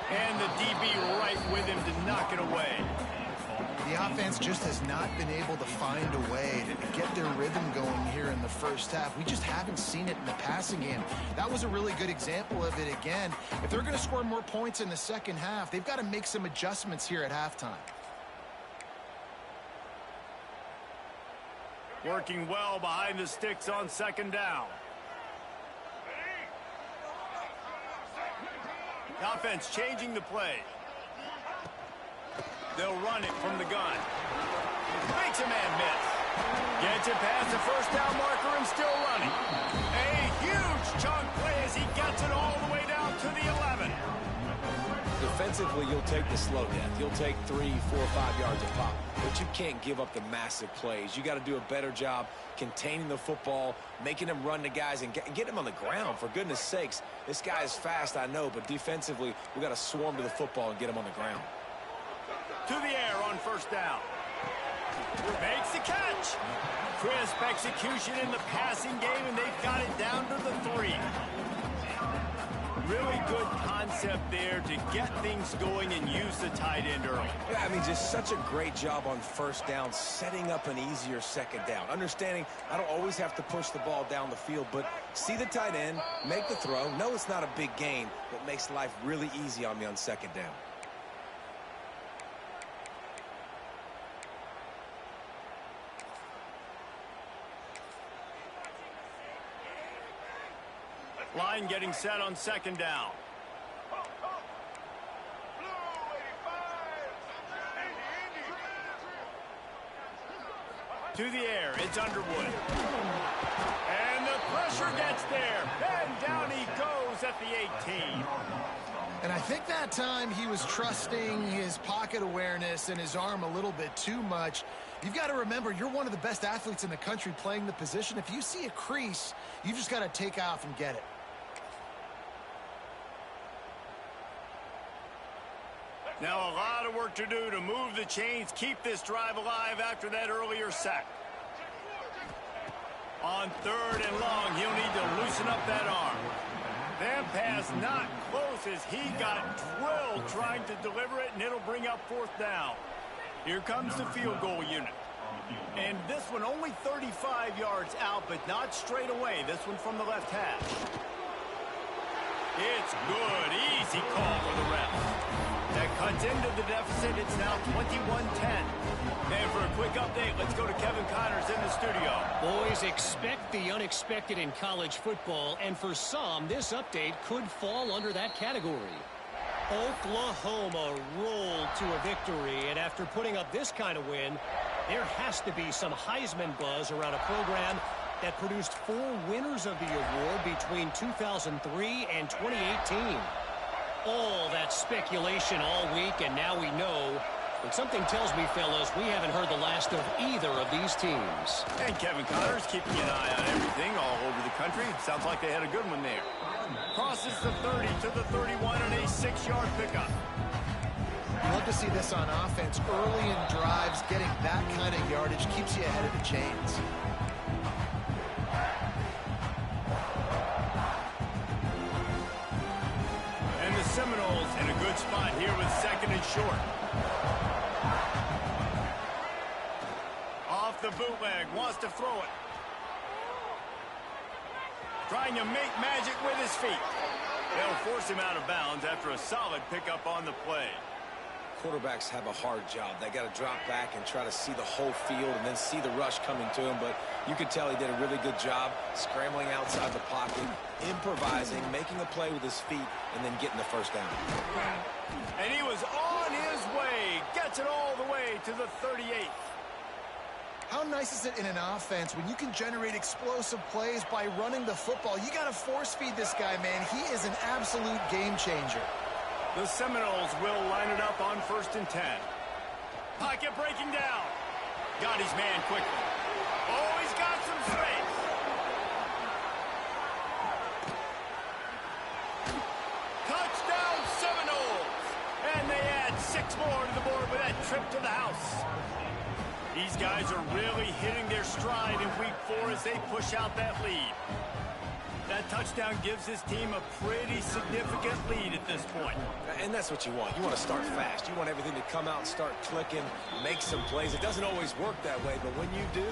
And the DB right with him to knock it away. The offense just has not been able to find a way to get their rhythm going here in the first half. We just haven't seen it in the passing game. That was a really good example of it again. If they're going to score more points in the second half, they've got to make some adjustments here at halftime. Working well behind the sticks on second down. The offense changing the play. They'll run it from the gun. Makes a man miss. Gets it past the first down marker and still running. A huge chunk play as he gets it all the way down to the 11. Defensively, you'll take the slow death. You'll take 3, 4, 5 yards a pop, but you can't give up the massive plays. You got to do a better job containing the football, making them run the guys, and get them on the ground. For goodness sakes, this guy is fast, I know, but defensively, we got to swarm to the football and get him on the ground. To the air on first down. Makes the catch. Crisp execution in the passing game, and they've got it down to the 3. Really good concept there to get things going and use the tight end early. Yeah, I mean, just such a great job on first down, setting up an easier second down. Understanding I don't always have to push the ball down the field, but see the tight end, make the throw. No, it's not a big gain, but makes life really easy on me on second down. Line getting set on second down. To the air, it's Underwood. And the pressure gets there. And down he goes at the 18. And I think that time he was trusting his pocket awareness and his arm a little bit too much. You've got to remember, you're one of the best athletes in the country playing the position. If you see a crease, you've just got to take off and get it. Now a lot of work to do to move the chains, keep this drive alive after that earlier sack. On third and long, he'll need to loosen up that arm. That pass not close as he got drilled trying to deliver it, and it'll bring up fourth down. Here comes the field goal unit. And this one only 35 yards out, but not straight away. This one from the left hash. It's good. Easy call for the ref. That cuts into the deficit. It's now 21-10. And for a quick update, let's go to Kevin Connors in the studio. Boys, expect the unexpected in college football, and for some, this update could fall under that category. Oklahoma rolled to a victory, and after putting up this kind of win, there has to be some Heisman buzz around a program that produced 4 winners of the award between 2003 and 2018. All that speculation all week, and now we know. But something tells me, fellas, we haven't heard the last of either of these teams. And Kevin Connors keeping an eye on everything all over the country. Sounds like they had a good one there. Crosses the 30 to the 31 on a 6-yard pickup. Love to see this on offense. Early in drives, getting that kind of yardage keeps you ahead of the chains. And the Seminoles in a good spot here with second and short. Off the bootleg, wants to throw it. Trying to make magic with his feet. They'll force him out of bounds after a solid pickup on the play. Quarterbacks have a hard job. They got to drop back and try to see the whole field and then see the rush coming to him. But you could tell he did a really good job scrambling outside the pocket, improvising, making a play with his feet, and then getting the first down. And he was on his way. Gets it all the way to the 38. How nice is it in an offense when you can generate explosive plays by running the football? You got to force feed this guy, man. He is an absolute game changer. The Seminoles will line it up on 1st and 10. Pocket breaking down. Got his man quickly. Oh, he's got some space. Touchdown Seminoles. And they add 6 more to the board with that trip to the house. These guys are really hitting their stride in week 4 as they push out that lead. That touchdown gives his team a pretty significant lead at this point. And that's what you want. You want to start fast. You want everything to come out and start clicking, make some plays. It doesn't always work that way, but when you do,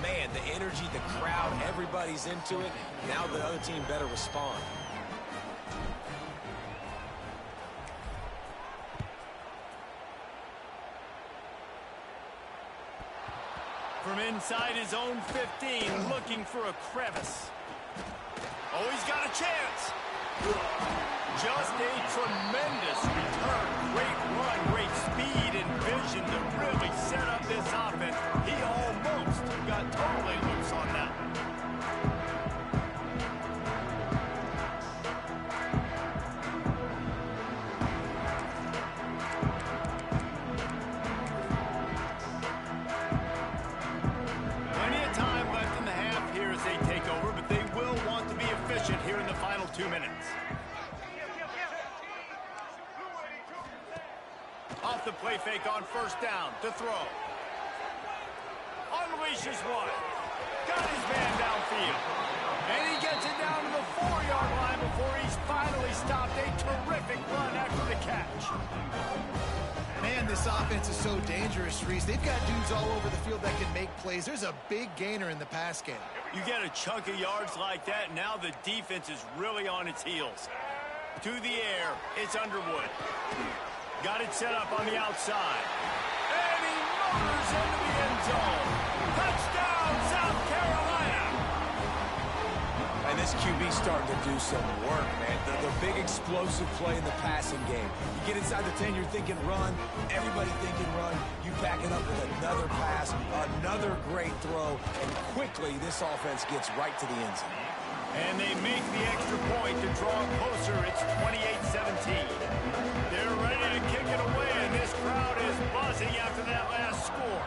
man, the energy, the crowd, everybody's into it. Now the other team better respond. From inside his own 15, looking for a crevice. Oh, he's got a chance. Just a tremendous return. Great run, great speed and vision to really set up this offense. He almost got totally loose on that. Plenty of time left in the half here as they take over, but they will want to be efficient here in the final 2 minutes. Off the play fake on first down to throw. Unleashes one. Got his man downfield. And he gets it down to the 4-yard line before he's finally stopped. A terrific run after the catch. Man, this offense is so dangerous, Reese. They've got dudes all over the field that can make plays. There's a big gainer in the pass game. You get a chunk of yards like that, now the defense is really on its heels. To the air, it's Underwood. Got it set up on the outside. And he motors into the end zone. Touchdown, South Carolina! And this QB's starting to do some work, man. The big explosive play in the passing game. You get inside the 10, you're thinking run. Everybody thinking run. You back it up with another pass, another great throw, and quickly this offense gets right to the end zone. And they make the extra point to draw closer. It's 28-17. They're ready to kick it away, and this crowd is buzzing after that last score.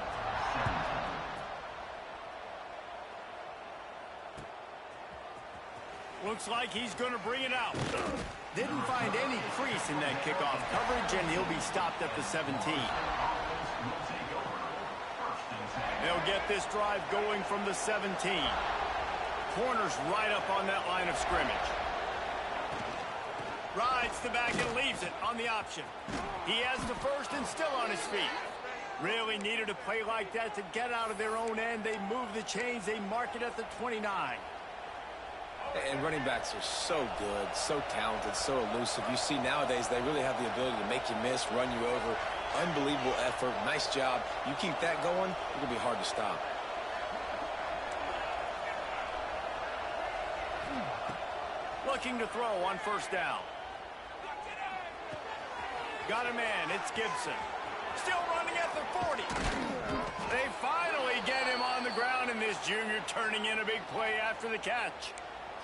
Looks like he's going to bring it out. Didn't find any crease in that kickoff coverage, and he'll be stopped at the 17. They'll get this drive going from the 17. Corner's right up on that line of scrimmage. Rides the back and leaves it on the option. He has the first and still on his feet. Really needed a play like that to get out of their own end. They move the chains. They mark it at the 29. And running backs are so good, so talented, so elusive. You see nowadays they really have the ability to make you miss, run you over. Unbelievable effort. Nice job. You keep that going, it's going to be hard to stop. Looking to throw on first down. Got a man. It's Gibson. Still running at the 40. They finally get him on the ground, and this junior turning in a big play after the catch.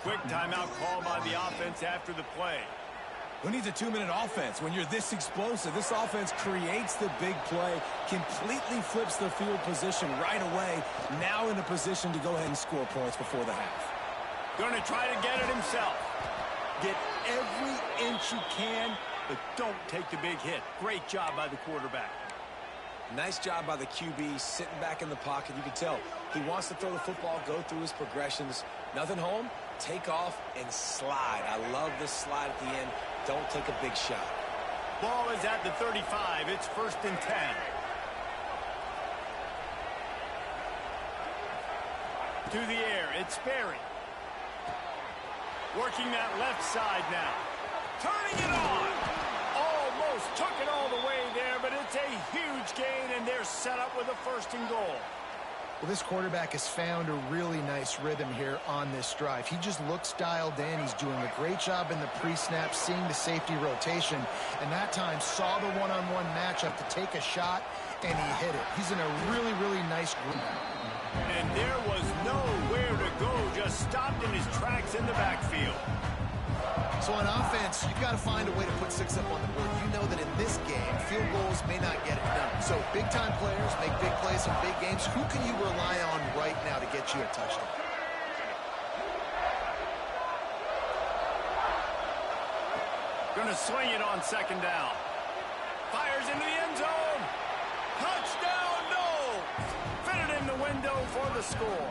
Quick timeout call by the offense after the play. Who needs a 2-minute offense? When you're this explosive, this offense creates the big play, completely flips the field position right away, now in a position to go ahead and score points before the half. Going to try to get it himself. Get every inch you can, but don't take the big hit. Great job by the quarterback. Nice job by the QB, sitting back in the pocket. You can tell he wants to throw the football, go through his progressions. Nothing home, take off and slide. I love this slide at the end. Don't take a big shot. Ball is at the 35. It's 1st and 10. To the air, it's Sperry. Working that left side now. Turning it on. Almost took it all the way there, but it's a huge gain, and they're set up with a 1st and goal. Well, this quarterback has found a really nice rhythm here on this drive. He just looks dialed in. He's doing a great job in the pre-snap, seeing the safety rotation, and that time saw the one-on-one matchup to take a shot, and he hit it. He's in a really, really nice group. And there was nowhere to go, just stopped in his tracks in the backfield. So on offense, you've got to find a way to put 6 up on the board. You know that in this game, field goals may not get it done. So big-time players make big plays in big games. Who can you rely on right now to get you a touchdown? Going to swing it on 2nd down. Fires into the end zone. Touchdown, no! Fitted in the window for the score.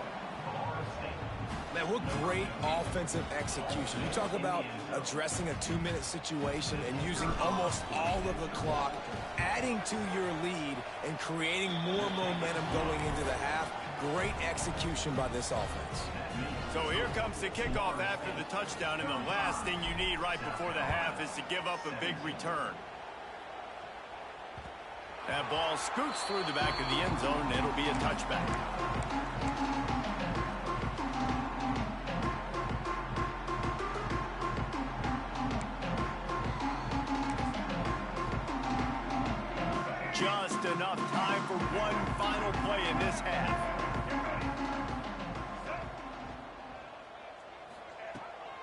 Man, what great offensive execution. You talk about addressing a 2-minute situation and using almost all of the clock, adding to your lead and creating more momentum going into the half. Great execution by this offense. So here comes the kickoff after the touchdown, and the last thing you need right before the half is to give up a big return. That ball scoots through the back of the end zone, and it'll be a touchback. Just enough time for one final play in this half.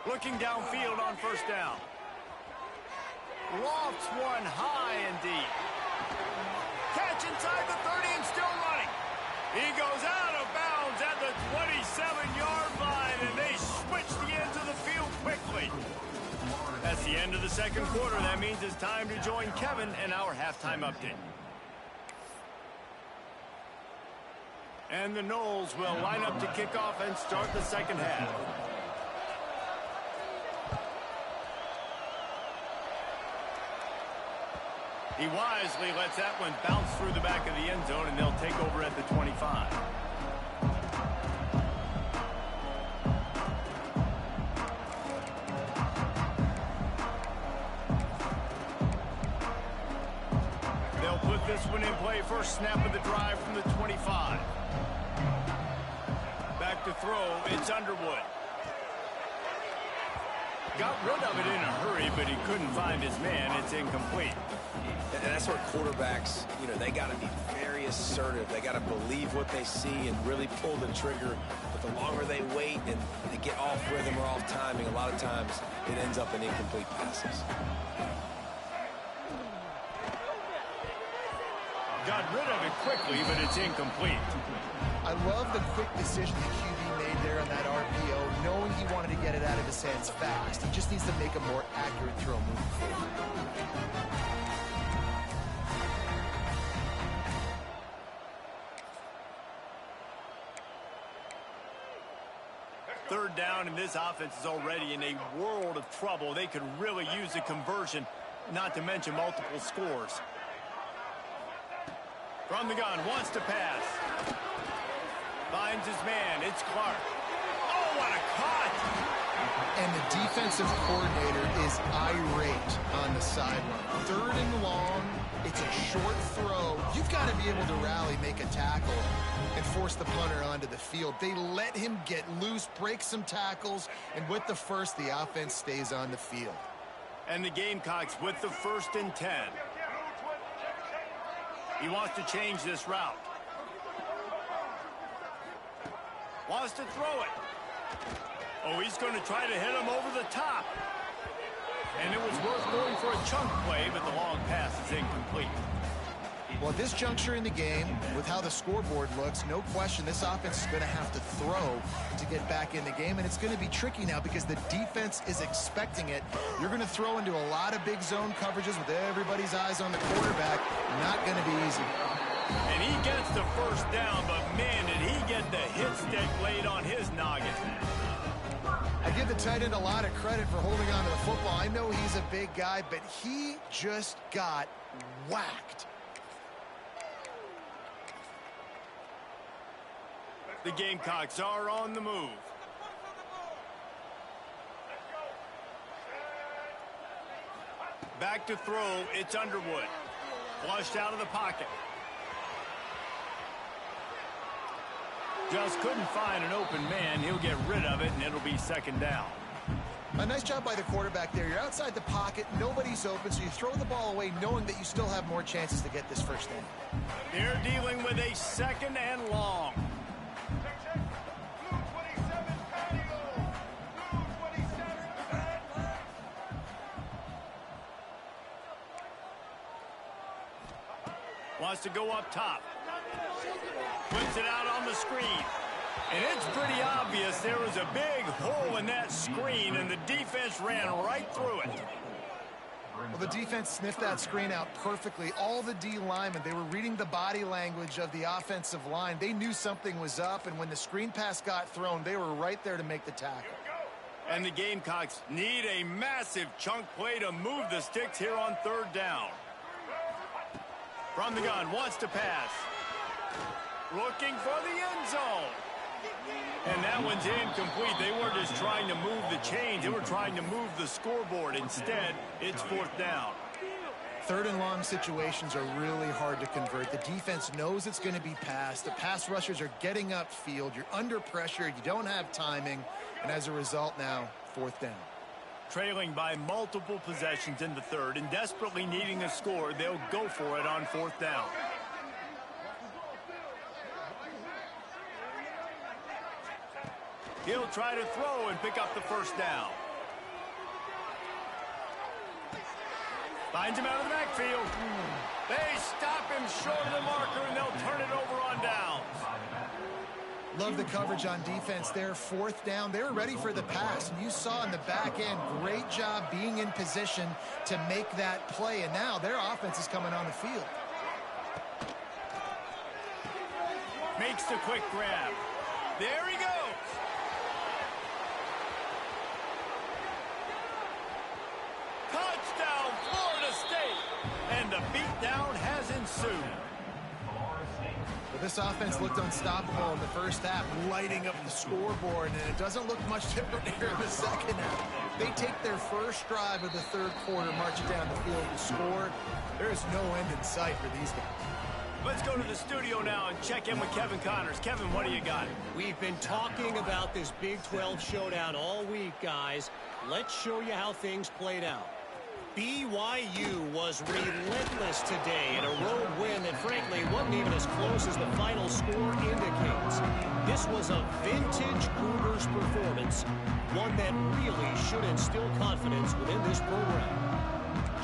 Looking downfield on first down. Lofts one high and deep. Catch inside the 30 and still running. He goes out of bounds at the 27-yard line, and they switch the end of the field quickly. That's the end of the second quarter. That means it's time to join Kevin in our halftime update. And the Noles will line up to kick off and start the second half. He wisely lets that one bounce through the back of the end zone, and they'll take over at the 25. They'll put this one in play. First snap of the drive from the 25. Back to throw. It's Underwood. Got rid of it in a hurry, but he couldn't find his man. It's incomplete. And that's where quarterbacks, you know, they got to be very assertive. They got to believe what they see and really pull the trigger. But the longer they wait and they get off rhythm or off timing, a lot of times it ends up in incomplete passes. Got rid of it quickly, but it's incomplete. I love the quick decision the QB made there on that RPO, knowing he wanted to get it out of his hands fast. He just needs to make a more accurate throw moving forward. Third down, and this offense is already in a world of trouble. They could really use a conversion, not to mention multiple scores. From the gun, wants to pass. Finds his man. It's Clark. Oh, what a cut! And the defensive coordinator is irate on the sideline. Third and long. It's a short throw. You've got to be able to rally, make a tackle, and force the punter onto the field. They let him get loose, break some tackles, and with the first, the offense stays on the field. And the Gamecocks with the 1st and 10. He wants to change this route. Wants to throw it. Oh, he's going to try to hit him over the top. And it was worth going for a chunk play, but the long pass is incomplete. Well, at this juncture in the game, with how the scoreboard looks, no question this offense is going to have to throw to get back in the game, and it's going to be tricky now because the defense is expecting it. You're going to throw into a lot of big zone coverages with everybody's eyes on the quarterback. Not going to be easy. And he gets the first down, but man, did he get the hit stick laid on his noggin. I give the tight end a lot of credit for holding on to the football. I know he's a big guy, but he just got whacked. The Gamecocks are on the move. Back to throw, it's Underwood. Flushed out of the pocket. Just couldn't find an open man. He'll get rid of it, and it'll be second down. A nice job by the quarterback there. You're outside the pocket, nobody's open, so you throw the ball away knowing that you still have more chances to get this first down. They're dealing with a 2nd and long. Wants to go up top. Puts it out on the screen. And it's pretty obvious there was a big hole in that screen, and the defense ran right through it. Well, the defense sniffed that screen out perfectly. All the D linemen, they were reading the body language of the offensive line. They knew something was up, and when the screen pass got thrown, they were right there to make the tackle. And the Gamecocks need a massive chunk play to move the sticks here on third down. From the gun, wants to pass. Looking for the end zone. And that one's incomplete. They weren't just trying to move the chains. They were trying to move the scoreboard. Instead, it's fourth down. Third and long situations are really hard to convert. The defense knows it's going to be passed. The pass rushers are getting upfield. You're under pressure. You don't have timing. And as a result now, fourth down. Trailing by multiple possessions in the third and desperately needing a score, they'll go for it on fourth down. He'll try to throw and pick up the first down. Finds him out of the backfield. They stop him short of the marker, and they'll turn it over on downs. Love the coverage on defense there. Fourth down. They were ready for the pass. And you saw in the back end, great job being in position to make that play. And now their offense is coming on the field. Makes the quick grab. There he goes. Touchdown, Florida State. And the beatdown has ensued. Well, this offense looked unstoppable in the first half, lighting up the scoreboard, and it doesn't look much different here in the second half. They take their first drive of the third quarter, march it down the field to score. There is no end in sight for these guys. Let's go to the studio now and check in with Kevin Connors. Kevin, what do you got? We've been talking about this Big 12 showdown all week, guys. Let's show you how things played out. BYU was relentless today in a road win that frankly wasn't even as close as the final score indicates. This was a vintage Cougars performance, one that really should instill confidence within this program.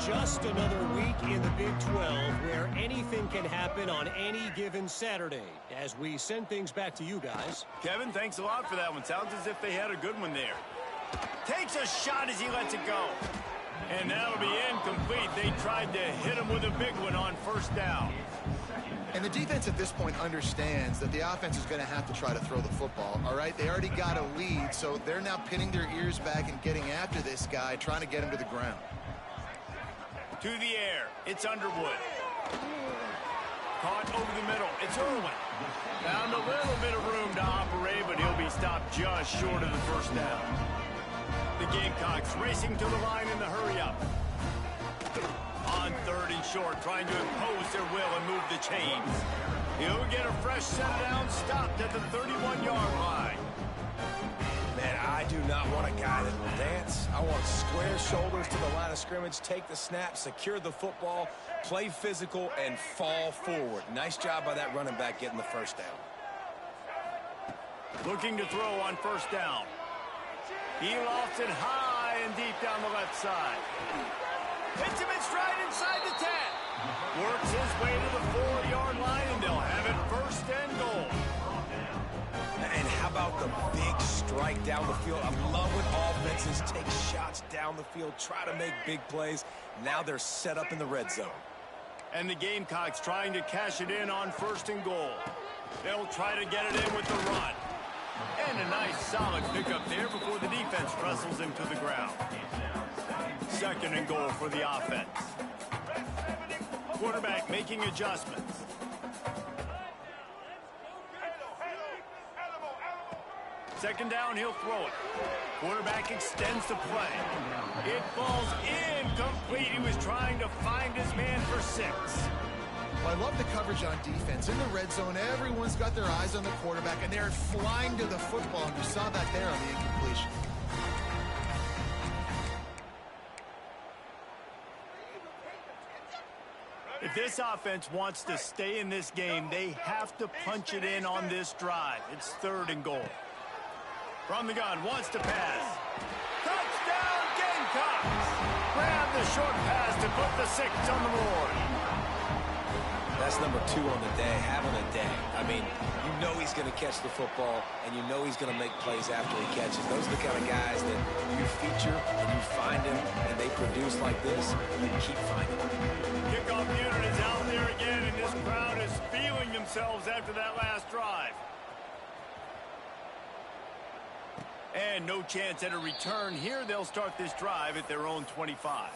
Just another week in the Big 12 where anything can happen on any given Saturday. As we send things back to you guys. Kevin, thanks a lot for that one. Sounds as if they had a good one there. Takes a shot as he lets it go. And that'll be incomplete. They tried to hit him with a big one on first down. And the defense at this point understands that the offense is going to have to try to throw the football, all right? They already got a lead, so they're now pinning their ears back and getting after this guy, trying to get him to the ground. To the air, it's Underwood. Caught over the middle, it's Irwin. Found a little bit of room to operate, but he'll be stopped just short of the first down. The Gamecocks racing to the line in the hurry-up. On third and short, trying to impose their will and move the chains. He'll get a fresh set of downs stopped at the 31-yard line. Man, I do not want a guy that will dance. I want square shoulders to the line of scrimmage, take the snap, secure the football, play physical, and fall forward. Nice job by that running back getting the first down. Looking to throw on first down. He lofts it high and deep down the left side. Hits him in stride inside the 10. Works his way to the 4-yard line, and they'll have it first and goal. And how about the big strike down the field? I love when offenses take shots down the field, try to make big plays. Now they're set up in the red zone. And the Gamecocks trying to cash it in on first and goal. They'll try to get it in with the run. And a nice solid pickup there before the defense wrestles him to the ground. Second and goal for the offense. Quarterback making adjustments. Second down, he'll throw it. Quarterback extends the play. It falls incomplete. He was trying to find his man for 6. Well, I love the coverage on defense. In the red zone, everyone's got their eyes on the quarterback, and they're flying to the football, and you saw that there on the incompletion. If this offense wants to stay in this game, they have to punch it in on this drive. It's third and goal. From the gun, wants to pass. Touchdown, Gamecocks! Grab the short pass to put the 6 on the board. That's number 2 on the day, having a day. I mean, you know he's going to catch the football, and you know he's going to make plays after he catches. Those are the kind of guys that you feature and you find them, and they produce like this, you keep finding them. Kickoff unit is out there again, and this crowd is feeling themselves after that last drive. And no chance at a return here. They'll start this drive at their own 25.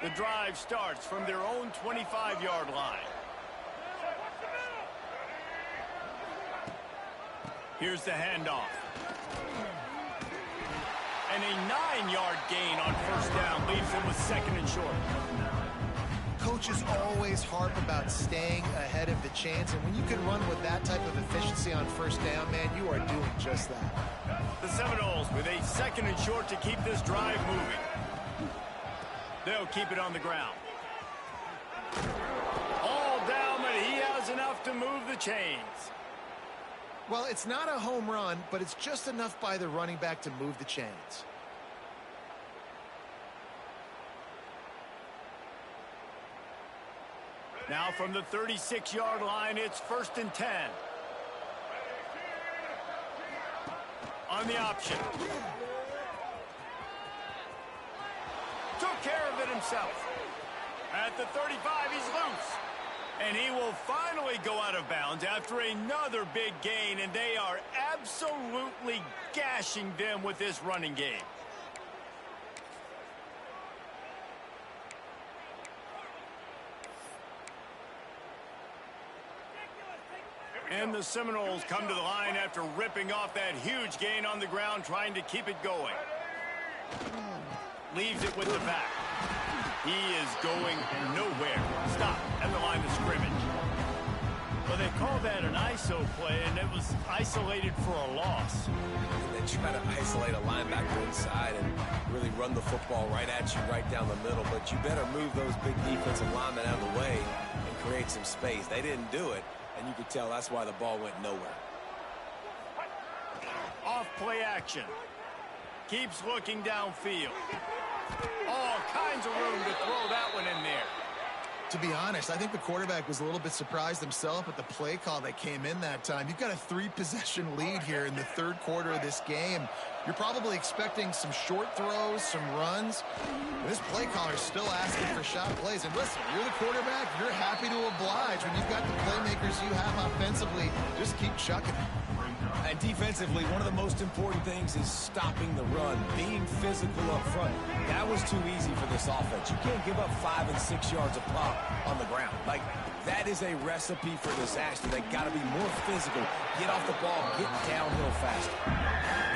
The drive starts from their own 25-yard line. Here's the handoff. And a 9-yard gain on first down leaves them with 2nd and short. Coaches always harp about staying ahead of the chance, and when you can run with that type of efficiency on first down, man, you are doing just that. The Seminoles with a 2nd and short to keep this drive moving. They'll keep it on the ground. All down, but he has enough to move the chains. Well, it's not a home run, but it's just enough by the running back to move the chains. Now from the 36-yard line, it's 1st and 10. On the option. Took care of it himself. At the 35, he's loose. And he will finally go out of bounds after another big gain, and they are absolutely gashing them with this running game. And the Seminoles come to the line after ripping off that huge gain on the ground, trying to keep it going. Leaves it with the back. He is going nowhere. Stop at the line of scrimmage. Well, they called that an ISO play, and it was isolated for a loss. They try to isolate a linebacker inside and really run the football right at you, right down the middle. But you better move those big defensive linemen out of the way and create some space. They didn't do it, and you could tell that's why the ball went nowhere. Off play action. Keeps looking downfield. All kinds of room to throw that one in there. To be honest, I think the quarterback was a little bit surprised himself at the play call that came in that time. You've got a 3-possession lead here in the 3rd quarter of this game. You're probably expecting some short throws, some runs. And this play caller's still asking for shot plays. And listen, you're the quarterback, you're happy to oblige. When you've got the playmakers you have offensively, just keep chucking it. And defensively, one of the most important things is stopping the run, being physical up front. That was too easy for this offense. You can't give up 5 and 6 yards a pop on the ground. Like, that is a recipe for disaster. They got to be more physical, get off the ball, get downhill faster.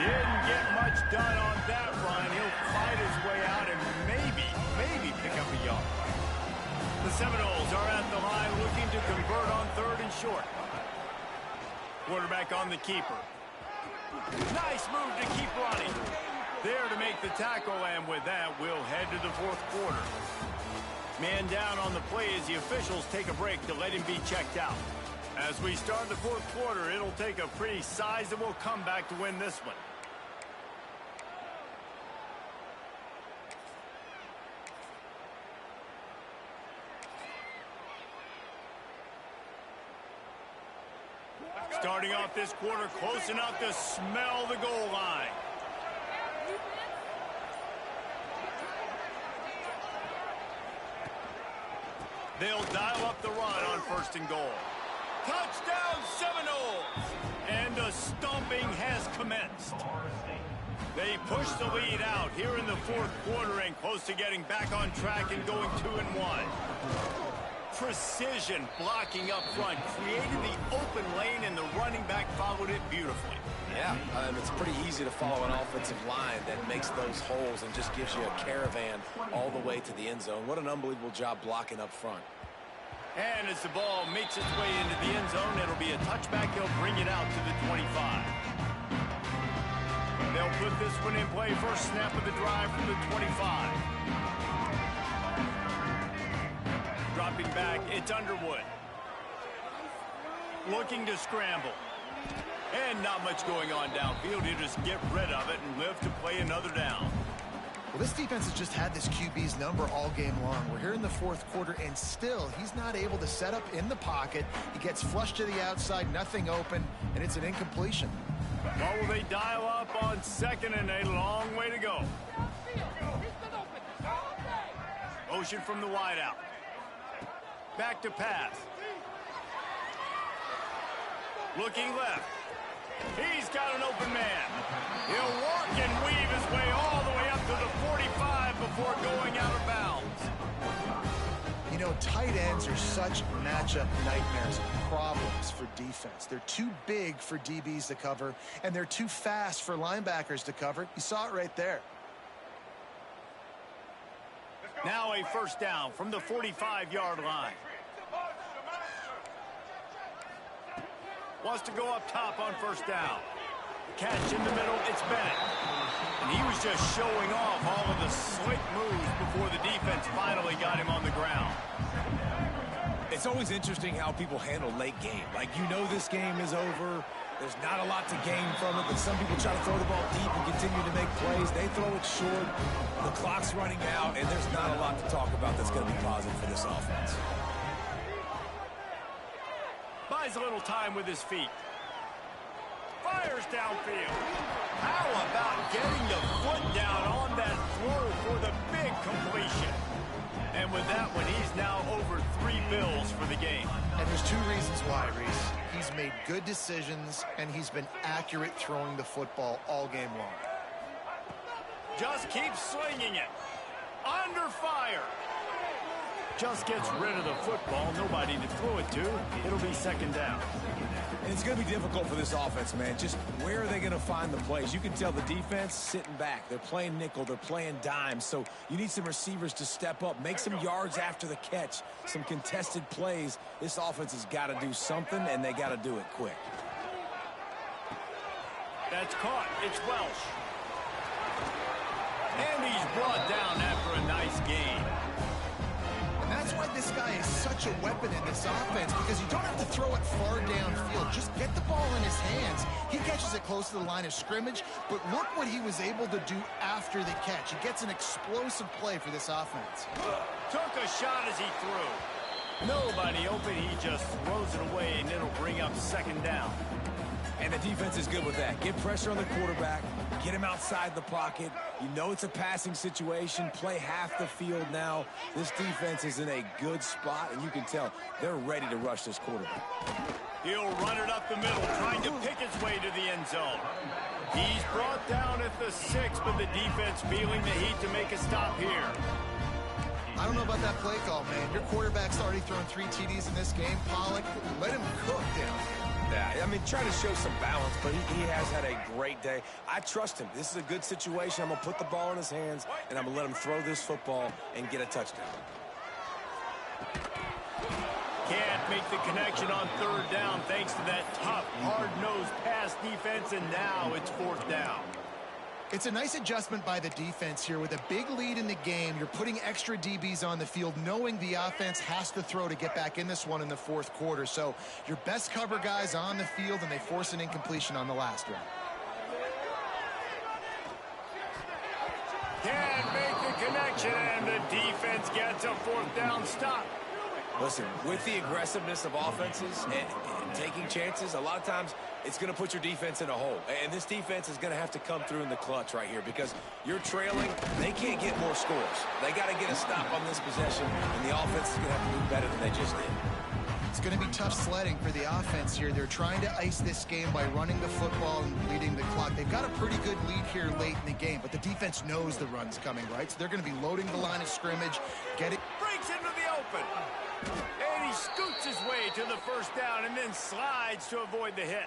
Didn't get much done on that run. He'll fight his way out and maybe pick up a yard. The Seminoles are at the line looking to convert on 3rd and short. Quarterback on the keeper. Nice move to keep running. There to make the tackle, and with that, we'll head to the 4th quarter. Man down on the play as the officials take a break to let him be checked out. As we start the 4th quarter, it'll take a pretty sizable comeback to win this one. Starting off this quarter close enough to smell the goal line. They'll dial up the run on 1st and goal. Touchdown Seminoles! And the stomping has commenced. They push the lead out here in the 4th quarter and close to getting back on track and going 2-1. Precision blocking up front, created the open lane, and the running back followed it beautifully. Yeah, it's pretty easy to follow an offensive line that makes those holes and just gives you a caravan all the way to the end zone. What an unbelievable job blocking up front. And as the ball makes its way into the end zone, it'll be a touchback. They'll bring it out to the 25. They'll put this one in play. First snap of the drive from the 25. Dropping back, it's Underwood. Looking to scramble. And not much going on downfield. You just get rid of it and live to play another down. Well, this defense has just had this QB's number all game long. We're here in the fourth quarter, and still, he's not able to set up in the pocket. He gets flushed to the outside, nothing open, and it's an incompletion. Well, will they dial up on second and a long way to go? Motion from the wideout. Back to pass. Looking left. He's got an open man. He'll walk and weave his way all the way up to the 45 before going out of bounds. You know, tight ends are such matchup nightmares and problems for defense. They're too big for DBs to cover, and they're too fast for linebackers to cover. You saw it right there. Now a first down from the 45-yard line. Wants to go up top on first down. Catch in the middle, it's Bennett. And he was just showing off all of the slick moves before the defense finally got him on the ground. It's always interesting how people handle late game. Like, you know this game is over. There's not a lot to gain from it, but some people try to throw the ball deep and continue to make plays. They throw it short. The clock's running out, and there's not a lot to talk about that's going to be positive for this offense. Buys a little time with his feet. Fires downfield. How about getting the foot down on that throw for the big completion? And with that one, he's now over 3 bills for the game. And there's 2 reasons why, Reese. He's made good decisions, and he's been accurate throwing the football all game long. Just keeps swinging it. Under fire. Just gets rid of the football. Nobody to throw it to. It'll be second down. And it's going to be difficult for this offense, man. Just where are they going to find the plays? You can tell the defense sitting back. They're playing nickel. They're playing dime. So you need some receivers to step up, make some yards after the catch, some contested plays. This offense has got to do something, and they got to do it quick. That's caught. It's Welsh. And he's brought down after a nice gain. And that's why this guy is such a weapon in this offense, because you don't have to throw it far downfield. Just get the ball in his hands. He catches it close to the line of scrimmage, but look what he was able to do after the catch. He gets an explosive play for this offense. Took a shot as he threw. Nobody open. He just throws it away, and it'll bring up second down. And the defense is good with that. Get pressure on the quarterback. Get him outside the pocket. You know it's a passing situation. Play half the field now. This defense is in a good spot, and you can tell they're ready to rush this quarterback. He'll run it up the middle, trying to pick his way to the end zone. He's brought down at the 6, but the defense feeling the heat to make a stop here. I don't know about that play call, man. Your quarterback's already thrown 3 TDs in this game. Pollock, let him cook down here. Yeah, I mean, try to show some balance, but he has had a great day. I trust him. This is a good situation. I'm going to put the ball in his hands, and I'm going to let him throw this football and get a touchdown. Can't make the connection on third down thanks to that tough, hard-nosed pass defense, and now it's fourth down. It's a nice adjustment by the defense here. With a big lead in the game, you're putting extra DBs on the field, knowing the offense has to throw to get back in this one in the fourth quarter. So your best cover guys on the field, and they force an incompletion on the last one. Can't make the connection, and the defense gets a fourth down stop. Listen, with the aggressiveness of offenses and taking chances, a lot of times it's going to put your defense in a hole. And this defense is going to have to come through in the clutch right here, because you're trailing. They can't get more scores. They got to get a stop on this possession, and the offense is going to have to do better than they just did. It's going to be tough sledding for the offense here. They're trying to ice this game by running the football and leading the clock. They've got a pretty good lead here late in the game, but the defense knows the run's coming, right? So they're going to be loading the line of scrimmage, getting... Breaks into the open. And he scoots his way to the first down and then slides to avoid the hit.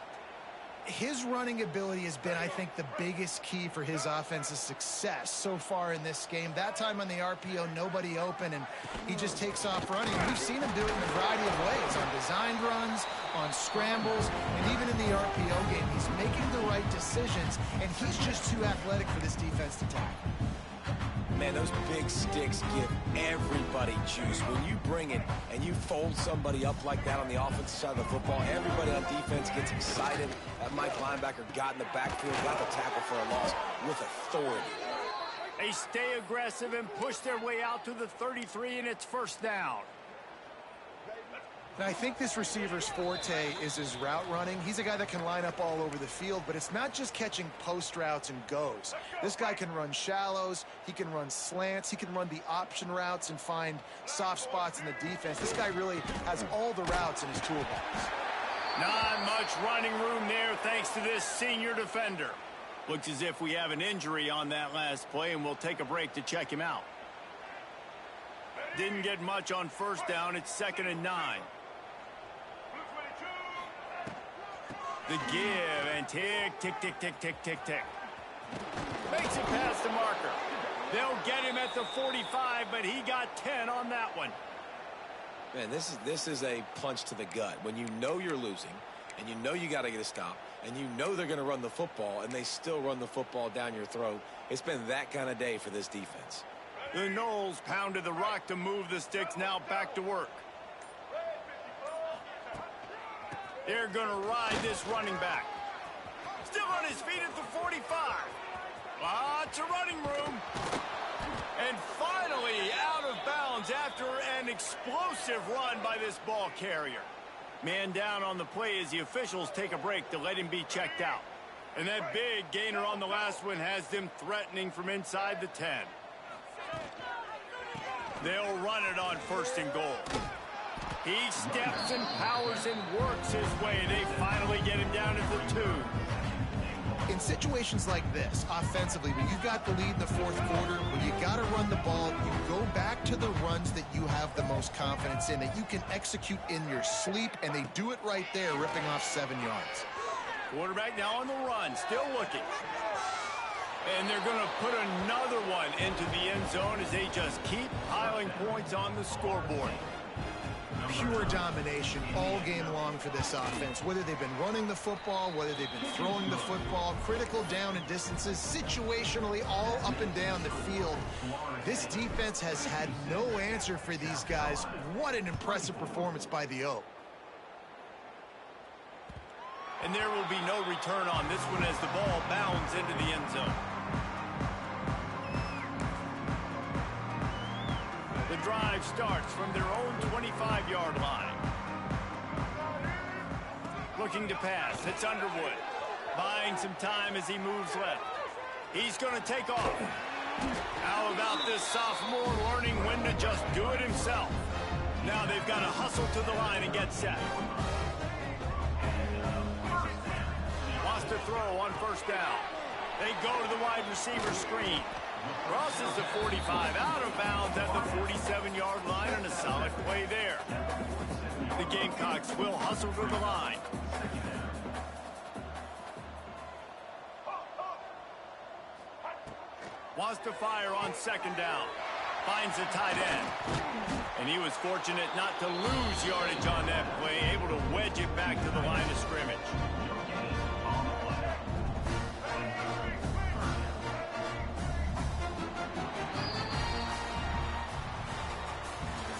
His running ability has been, I think, the biggest key for his offense's success so far in this game. That time on the RPO, nobody open, and he just takes off running. We've seen him do it in a variety of ways, on designed runs, on scrambles, and even in the RPO game. He's making the right decisions, and he's just too athletic for this defense to tackle. man, those big sticks give everybody juice. When you bring it and you fold somebody up like that on the offensive side of the football, everybody on defense gets excited. That Mike linebacker got in the backfield, got the tackle for a loss with authority. They stay aggressive and push their way out to the 33, and it's first down. And I think this receiver's forte is his route running. He's a guy that can line up all over the field, but it's not just catching post routes and goes. This guy can run shallows, he can run slants, he can run the option routes and find soft spots in the defense. This guy really has all the routes in his toolbox. Not much running room there thanks to this senior defender. Looks as if we have an injury on that last play, and we'll take a break to check him out. Didn't get much on first down. It's 2nd and 9. The give, and tick, tick, tick, tick, tick, tick, tick. Makes it past the marker. They'll get him at the 45, but he got 10 on that one. Man, this is a punch to the gut. When you know you're losing, and you know you got to get a stop, and you know they're going to run the football, and they still run the football down your throat. It's been that kind of day for this defense. The Knowles pounded the rock to move the sticks, now back to work. They're going to ride this running back. Still on his feet at the 45. Lots of running room. And finally out of bounds after an explosive run by this ball carrier. Man down on the play as the officials take a break to let him be checked out. And that big gainer on the last one has them threatening from inside the 10. They'll run it on 1st and goal. He steps and powers and works his way. They finally get him down at the 2. In situations like this, offensively, when you've got the lead in the 4th quarter, when you got to run the ball, you go back to the runs that you have the most confidence in, that you can execute in your sleep, and they do it right there, ripping off 7 yards. Quarterback now on the run, still looking. And they're going to put another one into the end zone as they just keep piling points on the scoreboard. Pure domination all game long for this offense. Whether they've been running the football, whether they've been throwing the football, critical down and distances, situationally all up and down the field. This defense has had no answer for these guys. What an impressive performance by the O. And there will be no return on this one as the ball bounds into the end zone. The drive starts from their own 25-yard line. Looking to pass. It's Underwood. Buying some time as he moves left. He's going to take off. How about this sophomore learning when to just do it himself? Now they've got to hustle to the line and get set. Wants to throw on 1st down. They go to the wide receiver screen. Crosses the 45, out of bounds at the 47-yard line, and a solid play there. The Gamecocks will hustle to the line. Wants to fire on 2nd down. Finds the tight end. And he was fortunate not to lose yardage on that play, able to wedge it back to the line of scrimmage.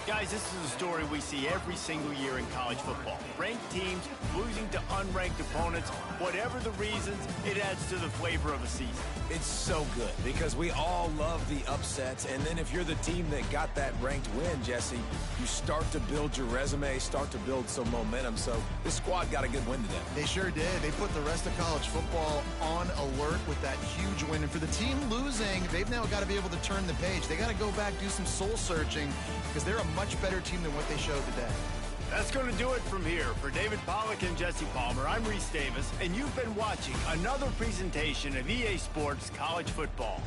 Guys, this is a story we see every single year in college football. Ranked teams losing to unranked opponents. Whatever the reasons, it adds to the flavor of a season. It's so good because we all love the upsets. And then if you're the team that got that ranked win, Jesse, you start to build your resume, start to build some momentum. So this squad got a good win today. They sure did. They put the rest of college football on alert with that huge win. And for the team losing, they've now got to be able to turn the page. They got to go back, do some soul searching, because they're a much better team than what they showed today. That's going to do it from here. For David Pollack and Jesse Palmer, I'm Reese Davis, and you've been watching another presentation of EA Sports College Football.